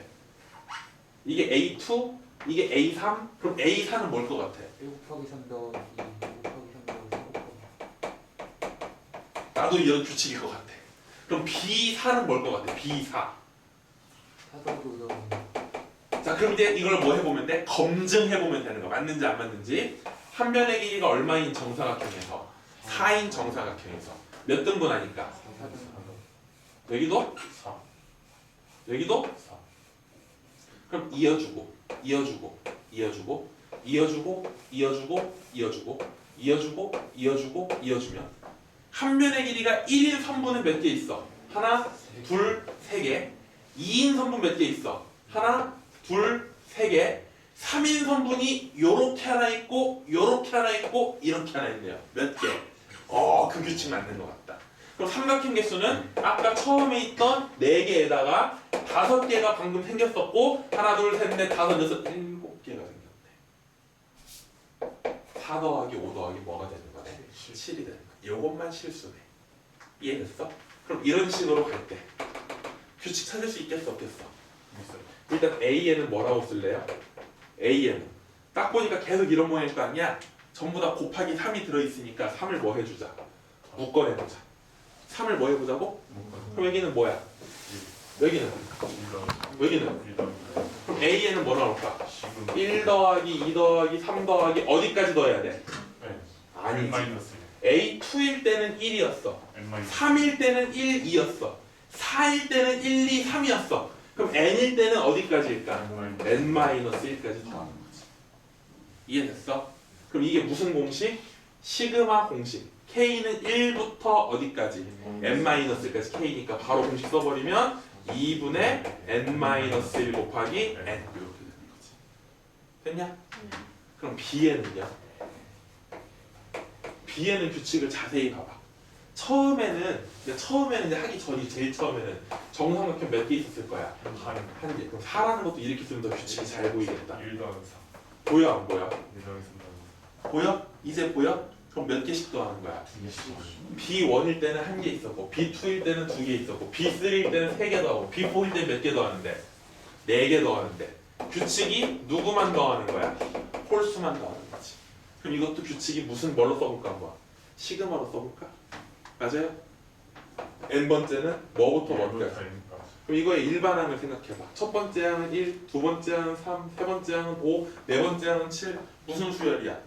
이게 A2? 이게 A3? 그럼 A4는 뭘 것 같아? 1 곱하기 3 더하기 2 곱하기 3 더하기 4 나도 이런 규칙일 것 같아. 그럼 B4는 뭘 것 같아? B4. 4 더하기 5 더하기 자, 그럼 이제 이걸 뭐 해보면 돼? 검증해보면 되는 거야. 맞는지 안 맞는지. 한 변의 길이가 얼마인 정사각형에서? 4인 정사각형에서. 몇 등분 하니까? 여기도? 4. 여기도? 4. 그럼 이어주고 이어주면 한 변의 길이가 1인 선분은 몇 개 있어? 하나, 둘, 세 개. 2인 선분 몇 개 있어? 하나, 둘, 세 개. 3인 선분이 요렇게 하나 있고 요렇게 하나 있고 이렇게 하나 있네요. 몇 개? 그 규칙 맞는 것 같다. 그럼 삼각형 개수는 아까 처음에 있던 4개에다가 5개가 방금 생겼었고 하나, 둘, 셋, 넷, 다섯, 여섯, 7개가 생겼네. 4 더하기 5 더하기 뭐가 되는 거네? 7이 되는 거야. 요것만 실수네. 이해됐어? 그럼 이런 식으로 갈 때 규칙 찾을 수 있겠어 없겠어? 일단 AN은 뭐라고 쓸래요? AN은 딱 보니까 계속 이런 모양일 거 아니야? 전부 다 곱하기 3이 들어있으니까 3을 뭐 해주자? 묶어내보자. 3을 뭐 해보자고? 그럼 여기는 뭐야? 여기는? 그럼 AN은 뭐 나올까? 1 더하기 2 더하기 3 더하기 어디까지 넣어야 돼? 아니지. A2일 때는 1이었어. 3일 때는 1, 2였어. 4일 때는 1, 2, 3이었어. 그럼 n일 때는 어디까지일까? n-1까지 더하는 거지. 이해됐어? 그럼 이게 무슨 공식? 시그마 공식. k는 1부터 어디까지? n-1까지 k니까 바로 공식 써버리면 2분의 n-1 곱하기 n 이렇게 되는 거지. 됐냐? 그럼 b에는요? b에는 규칙을 자세히 봐봐. 처음에는 이제 하기 전이 제일 처음에는 정삼각형 몇 개 있었을 거야? 한 개. 그럼 4라는 것도 이렇게 쓰면 더 규칙이 잘 보이겠다. 1 더하기 4. 보여 안 보여? 1 더하기 3 보여? 이제 보여? 그럼 몇 개씩 더하는 거야? B1일 때는 한 개 있었고 B2일 때는 2개 있었고 B3일 때는 3개 더하고 B4일 때는 몇 개 더하는데? 4개 더하는데 규칙이 누구만 더하는 거야? 홀수만 더하는 거지. 그럼 이것도 규칙이 무슨 뭘로 써볼까 한번? 시그마로 써볼까? 맞아요? n번째는 뭐부터 뭘까요? 그럼 이거의 일반항을 생각해봐. 첫 번째 항은 1, 두 번째 항은 3, 세 번째 항은 5, 네 번째 항은 7. 무슨 수열이야?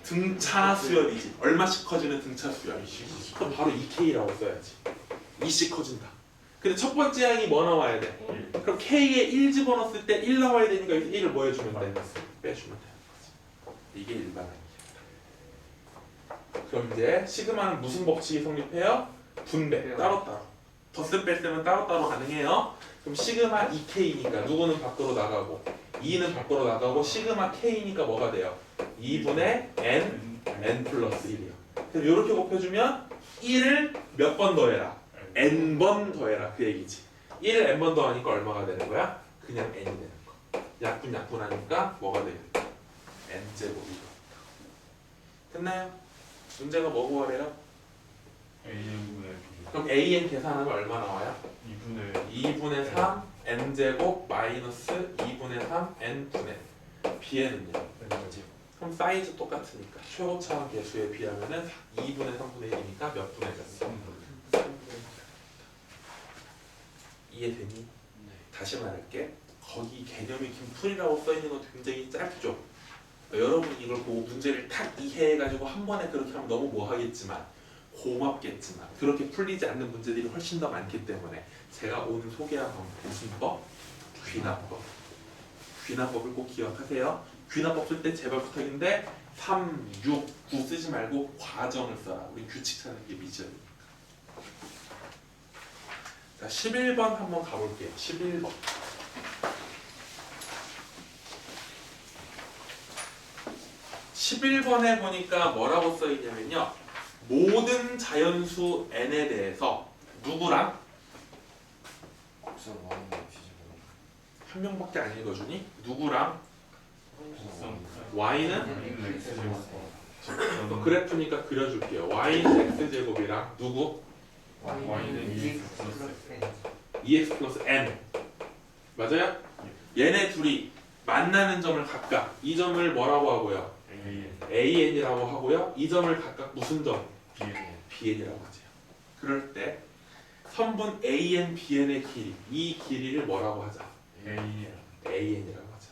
등차 수열이지. 얼마씩 커지는 등차 수열. 그럼 바로 2K라고 써야지. 2씩 커진다. 근데 첫 번째 항이 뭐 나와야 돼? 그럼 K에 1 집어넣었을 때 1 나와야 되니까 여기서 1을 뭐 해주면 돼? 빼주면 되는 거지. 이게 일반항이야. 그럼 이제 시그마는 무슨 법칙이 성립해요? 분배. 따로따로. 덧셈 뺄셈은 따로따로 가능해요. 그럼 시그마 2K니까 누구는 밖으로 나가고 2는 밖으로 나가고 시그마 k니까 뭐가 돼요? 2분의 n 플러스 1이요. 그래서 이렇게 곱해주면 1을 몇 번 더해라? n번 더해라 그 얘기지. 1을 n번 더하니까 얼마가 되는 거야? 그냥 n이 되는 거. 약분하니까 뭐가 돼요? n제곱이. 됐나요? 문제가 뭐 구하래요? A분의 B. 그럼 an 계산하면 얼마 나와요? 2분의 3 n제곱 마이너스 2분의 3 n분의 bn은요? 그럼 사이즈 똑같으니까 최고차원 계수에 비하면은 2분의 3분의 1이니까 몇 분의 몇? 3분. 이해되니? 네. 다시 말할게. 거기 개념이 긴 풀이라고 써있는 건 굉장히 짧죠. 여러분 이걸 보고 문제를 탁 이해해가지고 한 번에 그렇게 하면 너무 뭐하겠지만 고맙겠지만 그렇게 풀리지 않는 문제들이 훨씬 더 많기 때문에 제가 오늘 소개한 건 무슨 법? 귀납법. 귀납법을 꼭 기억하세요. 귀납법 쓸 때 제발 부탁인데 3, 6, 9 쓰지 말고 과정을 써라. 우리 규칙 찾는 게 미션이니까. 자, 11번 한번 가볼게요. 11번. 11번에 보니까 뭐라고 써있냐면요. 모든 자연수 n에 대해서 누구랑? 곱선 Y는 뒤집어. 한 명밖에 안 읽어주니? 누구랑? 곱선 y는? X제곱. 그래프니까 그려줄게요. y는 x제곱이랑 누구? Y는 2x 플러스 2x 플러스 n. 맞아요? 얘네 둘이 만나는 점을 각각 이 점을 뭐라고 하고요? an이라고 하고요. 이 점을 각각 무슨 점? bn이라고 하죠. 그럴 때 선분 an, bn의 길이 이 길이를 뭐라고 하자? an이라고 하자.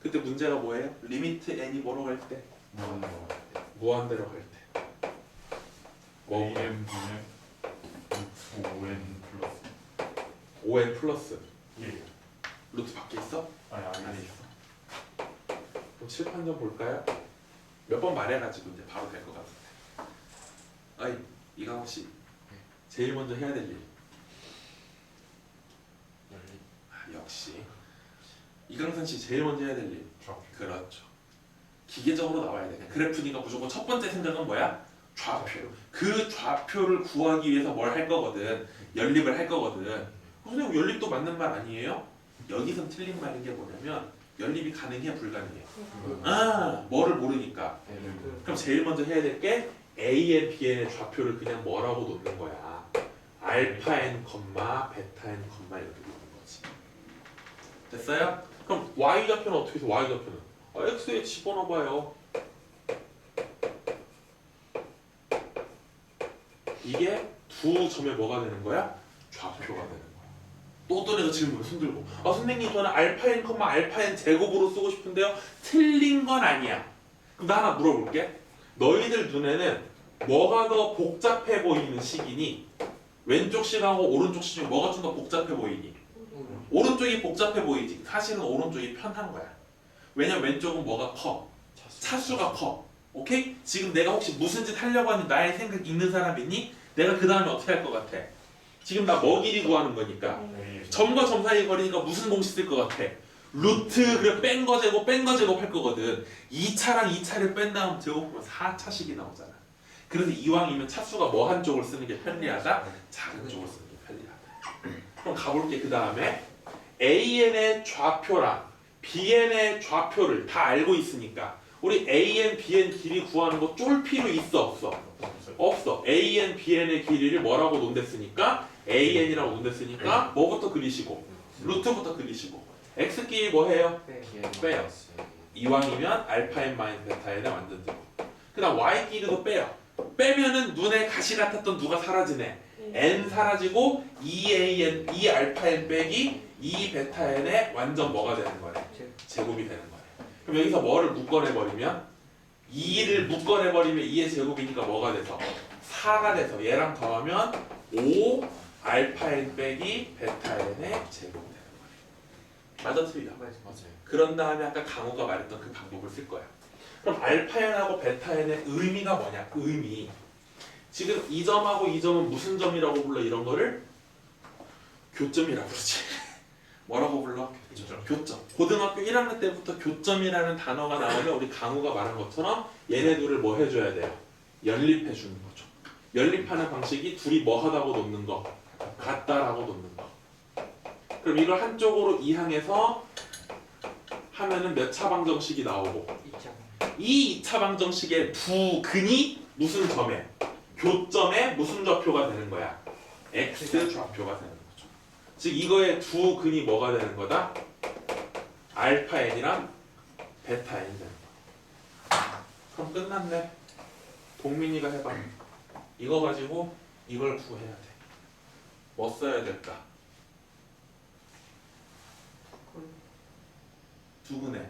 그때 문제가 뭐예요? 리미트 n이 뭐로 갈 때? 무한대로 갈 때. 뭐? AM분의 5N 플러스 5n 플러스 1. 루트 밖에 있어? 아니 안에 아니 있어. 그럼 칠판 좀 볼까요? 몇 번 말해가지고 이제 바로 될 것 같은데. 아이 이강호 씨 제일 먼저 해야 될 일. 역시 이강선 씨 제일 먼저 해야 될 일. 그렇죠. 기계적으로 나와야 돼. 그래프니까 무조건 첫 번째 생각은 뭐야? 좌표. 그 좌표를 구하기 위해서 뭘 할 거거든. 연립을 할 거거든. 선생님 연립도 맞는 말 아니에요? 여기서 틀린 말인 게 뭐냐면 연립이 가능해 불가능해? 아 뭐를 모르니까. 그럼 제일 먼저 해야 될 게 a의 bn의 좌표를 그냥 뭐라고 놓는 거야. 알파 n, 베타 n, 이렇게 놓는 거지. 됐어요? 그럼 y 좌표는 어떻게 해서 y 좌표는? x에 집어넣어봐요. 이게 두 점에 뭐가 되는 거야? 좌표가 되는 거야. 또 어떤 애가 질문을 손들고 선생님 저는 알파 n 제곱으로 쓰고 싶은데요. 틀린 건 아니야. 그럼 나 하나 물어볼게. 너희들 눈에는 뭐가 더 복잡해 보이는 식이니? 왼쪽 식하고 오른쪽 식 중에 뭐가 좀 더 복잡해 보이니? 오른쪽이 복잡해 보이지. 사실은 오른쪽이 편한 거야. 왜냐면 왼쪽은 뭐가 커? 차수가 커. 오케이? 지금 내가 혹시 무슨 짓 하려고 하는 나의 생각 있는 사람 있니? 내가 그 다음에 어떻게 할 것 같아? 지금 나 뭐 길이 구하는 거니까 점과 점 사이 거리니까 무슨 공식 쓸 것 같아? 루트 그래 뺀 거 제곱 할 거거든. 2차랑 2차를 뺀 다음 제곱하면 4차식이 나오잖아. 그래서 이왕이면 차수가 뭐 한쪽을 쓰는 게 편리하다? 작은 쪽을 쓰는 게 편리하다. 그럼 가볼게. 그 다음에 AN의 좌표랑 BN의 좌표를 다 알고 있으니까 우리 AN, BN 길이 구하는 거 쫄 필요 있어 없어? 없어. AN, BN의 길이를 뭐라고 논댔으니까 AN이라고 논댔으니까 뭐부터 그리시고 루트부터 그리시고 X끼리 뭐 해요? 빼요. 이왕이면 알파 n 마이너스 베타 n의 완전 제곱. 그 다음 Y끼리도 빼요. 빼면은 눈에 가시 같았던 누가 사라지네. n 사라지고 2an, 2알파 n 빼기 2베타 n의 완전 뭐가 되는 거네? 제곱이 되는 거네. 그럼 여기서 뭐를 묶어내버리면 2를 묶어내버리면 2의 제곱이니까 뭐가 돼서? 4가 돼서 얘랑 더하면 5 알파 n 빼기 베타 n의 제곱이 되는 거네. 맞아 틀려? 맞아요. 그런 다음에 아까 강호가 말했던 그 방법을 쓸 거야. 그럼 알파 n하고 베타 n의 의미가 뭐냐? 그 의미. 지금 이 점하고 이 점은 무슨 점이라고 불러? 이런 거를 교점이라고 부르지. 뭐라고 불러? 그죠. 교점. 고등학교 1학년 때부터 교점이라는 단어가 나오면 우리 강우가 말한 것처럼 얘네들을 뭐 해줘야 돼요? 연립해 주는 거죠. 연립하는 방식이 둘이 뭐 하다고 놓는 거? 같다라고 놓는 거. 그럼 이걸 한쪽으로 이항해서 하면은 몇 차 방정식이 나오고 2차. 이 2차 방정식의 두 근이 무슨 점에? 교점에 무슨 좌표가 되는 거야? x 좌표가 되는 거죠. 즉 이거의 두 근이 뭐가 되는 거다? 알파 n이랑 베타 n이 되는 거야. 그럼 끝났네. 동민이가 해봐. 이거 가지고 이걸 구해야 돼. 뭐 써야 될까? 두근에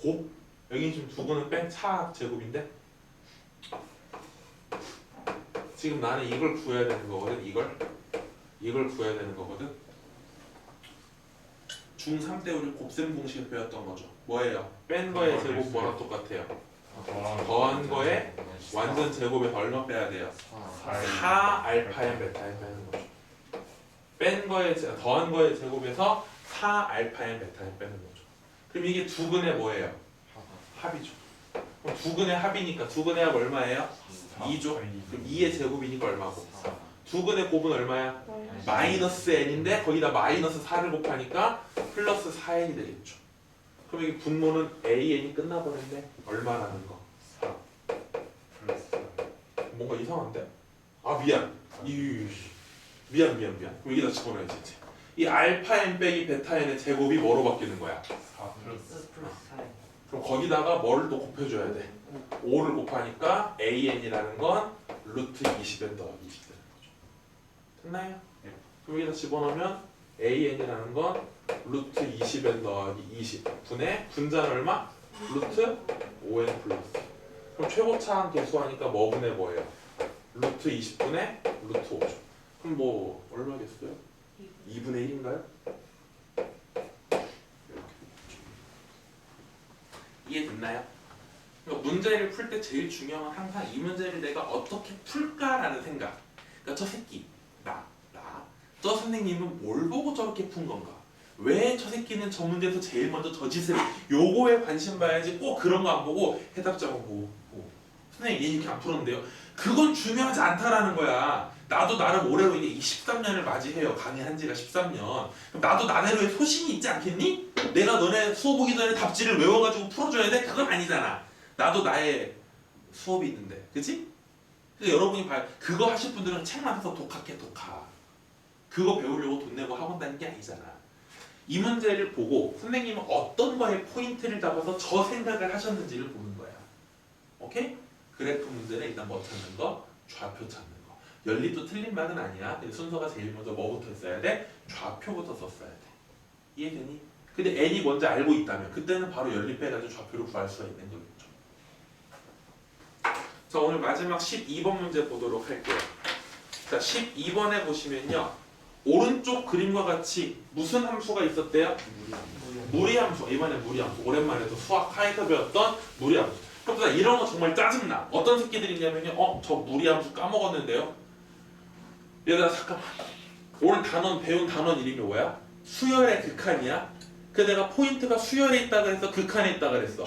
곱? 여기 지금 두근은 뺀 차 제곱인데 지금 나는 이걸 구해야 되는 거거든. 이걸 구해야 되는 거거든. 중3 때 우리 곱셈 공식 배웠던 거죠. 뭐예요? 뺀 거의 제곱 뭐랑 똑같아요? 더한 거에 완전 제곱에서 얼마 빼야 돼요? 4 알파엔 베타엔 빼는 거죠. 뺀 거에 더한 거의 제곱에서 4 알파엔 베타엔 빼는 거죠. 그럼 이게 두근의 뭐예요? 합이죠. 그럼 두근의 합이니까 두근의 합 얼마예요? 2죠. 그럼 2의 제곱이니까 얼마고? 두근의 곱은 얼마야? 마이너스 n인데 거기다 마이너스 4를 곱하니까 플러스 4n이 되겠죠. 그럼 여기 분모는 an이 끝나버렸네. 얼마라는 거? 4 플러스 뭔가 이상한데? 아 미안. 미안. 그럼 여기다 집어넣어야지 이제. 이 알파 n 빼기 베타 n의 제곱이 뭐로 바뀌는 거야? 4 플러스 플러스 4. 그럼 거기다가 뭐를 또 곱해줘야 돼? 5를 곱하니까 an이라는 건 루트 20n 더하기 20 되는 거죠. 됐나요? 네. 그럼 여기다 집어넣으면 an이라는 건 루트 20n 더하기 20 분의 분자는 얼마? 루트 5n 플러스. 그럼 최고차항 계수하니까 뭐 분의 뭐예요? 루트 20분의 루트 5죠. 그럼 뭐 얼마겠어요? 2분의 1인가요? 이해됐나요? 그러니까 문제를 풀 때 제일 중요한 건 항상 이 문제를 내가 어떻게 풀까라는 생각. 그러니까 저 새끼, 저 선생님은 뭘 보고 저렇게 푼 건가? 왜 저 새끼는 저 문제에서 제일 먼저 저 짓을 요거에 관심 봐야지 꼭 그런 거 안 보고 해답자만 보고 선생님 얘 이렇게 안 풀었는데요? 그건 중요하지 않다라는 거야. 나도 나름 올해로 이제 13년을 맞이해요. 강의한 지가 13년. 그럼 나도 나대로의 소신이 있지 않겠니? 내가 너네 수업 오기 전에 답지를 외워가지고 풀어줘야 돼? 그건 아니잖아. 나도 나의 수업이 있는데. 그치? 그러니까 여러분이 그거 하실 분들은 책만 사서 독학해 독학. 그거 배우려고 돈 내고 학원 다니는 게 아니잖아. 이 문제를 보고 선생님은 어떤 거에 포인트를 잡아서 저 생각을 하셨는지를 보는 거야. 오케이? 그래프 문제는 일단 뭐 찾는 거? 좌표 찾는 거. 연립도 틀린 말은 아니야. 근데 순서가 제일 먼저 뭐부터 했어야 돼? 좌표부터 썼어야 돼. 이해되니? 근데 n이 먼저 알고 있다면 그때는 바로 연립해가지고 좌표를 구할 수가 있는 거겠죠. 자, 오늘 마지막 12번 문제 보도록 할게요. 자, 12번에 보시면요. 오른쪽 그림과 같이 무슨 함수가 있었대요? 무리함수. 이번에 무리함수. 오랜만에 또 수학 하에서 배웠던 무리함수. 그러니까 이런 거 정말 짜증나. 어떤 새끼들이 있냐면요. 저 무리함수 까먹었는데요. 얘들아 잠깐만. 오늘 배운 단원 이름이 뭐야? 수열의 극한이야. 그 내가 포인트가 수열에 있다 그래서 극한에 있다 그랬어.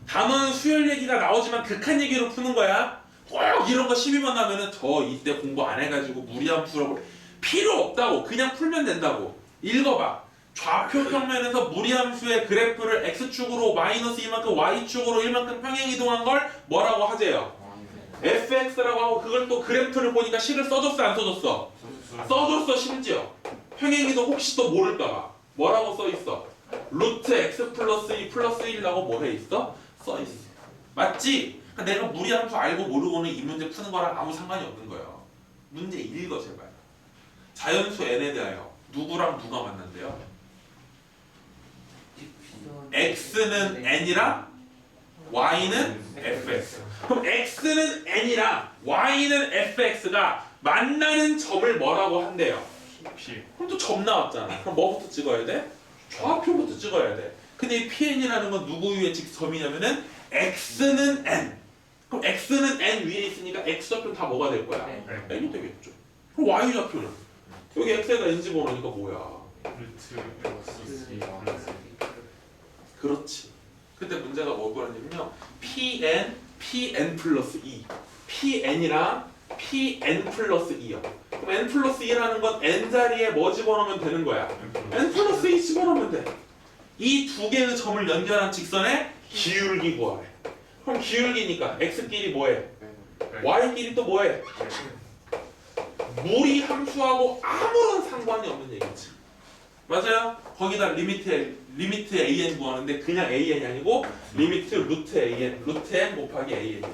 단원은 수열 얘기가 나오지만 극한 얘기로 푸는 거야. 꼭 이런 거 12번 나면은 저 이때 공부 안 해가지고 무리함수라고 필요 없다고. 그냥 풀면 된다고. 읽어봐. 좌표 평면에서 무리함수의 그래프를 x축으로 마이너스 이만큼 y축으로 1만큼 평행 이동한 걸 뭐라고 하재요? fx라고 하고 그걸 또 그래프를 보니까 식을 써줬어 안 써줬어? 써줬어. 심지어 평행 이동 혹시 또 모를까봐 뭐라고 써있어? 루트 x 플러스 2 플러스 1이라고 뭐 해있어? 써있어. 맞지? 그러니까 내가 무리함수 알고 모르고는 이 문제 푸는 거랑 아무 상관이 없는 거예요. 문제 읽어 제발. 자연수 n에 대하여 누구랑 누가 만난대요? x는 n이랑 y는 fx. 그럼 x는 n이랑 y는 fx가 만나는 점을 뭐라고 한대요? P 그럼 또 점 나왔잖아. 그럼 뭐부터 찍어야 돼? 좌표부터 찍어야 돼. 근데 이 pn이라는 건 누구의 점이냐면은 x는 n. 그럼 x는 n 위에 있으니까 x 좌표는 다 뭐가 될 거야? n이 되겠죠. 그럼 y 좌표는? 여기 x가 n 집어넣으니까 뭐야? 루트 플러스 2 플러스 그렇지. 그때 문제가 뭐였냐면요. pn 플러스 2. pn이랑 pn 플러스 2요. 그럼 n 플러스 2라는 건 n 자리에 뭐 집어넣으면 되는 거야? n 플러스 2 집어넣으면 돼. 이 두 개의 점을 연결한 직선의 기울기 구하래. 그럼 기울기니까 x끼리 뭐해? y끼리 또 뭐해? 무리 함수하고 아무런 상관이 없는 얘기지. 맞아요? 거기다 리미트 an 구하는데 그냥 an이 아니고 리미트 루트 an, 루트 n 곱하기 an.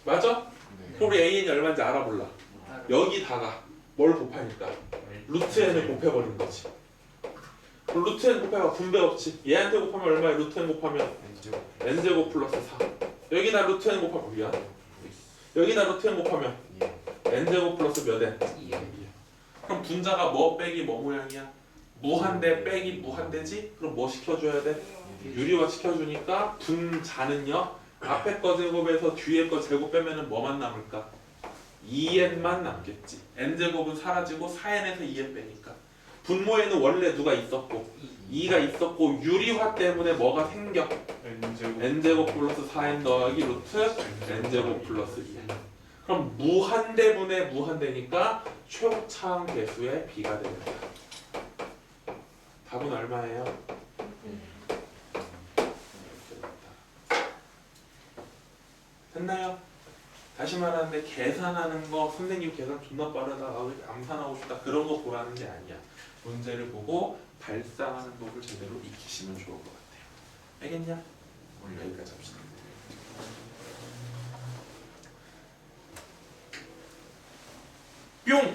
맞아? 그럼 우리 an이 얼마인지 알아볼라. 여기다가 뭘 곱하니까 루트 n을 곱해버리는 거지. 그럼 루트 n 곱해봐 분배 없지. 얘한테 곱하면 얼마야? 루트 n 곱하면 n제곱 플러스 4. 여기다 루트 n 곱하면 미안. 여기다 루트 n 곱하면 n제곱 플러스 몇 n? 그럼 분자가 뭐 빼기 뭐 모양이야? 무한대 빼기 무한대지? 그럼 뭐 시켜줘야 돼? 유리화 시켜주니까 분자는요 앞에 거 제곱에서 뒤에 거 제곱 빼면은 뭐만 남을까? 2n만 남겠지. n제곱은 사라지고 4n에서 2n 빼니까 분모에는 원래 누가 있었고 2가 있었고 유리화 때문에 뭐가 생겨? n제곱 플러스 4n 더하기 루트 n제곱 플러스 2n. 그럼 무한대분의 무한대니까 최고차항 계수의 b가 되겠다. 답은 얼마예요? 됐나요? 다시 말하는데 계산하는 거 선생님 계산 존나 빠르다 왜 이렇게 암산하고 싶다 그런 거 보라는 게 아니야. 문제를 보고 발상하는 법을 제대로 익히시면 좋을 것 같아요. 알겠냐? 오늘 여기까지 합시다. 뿅!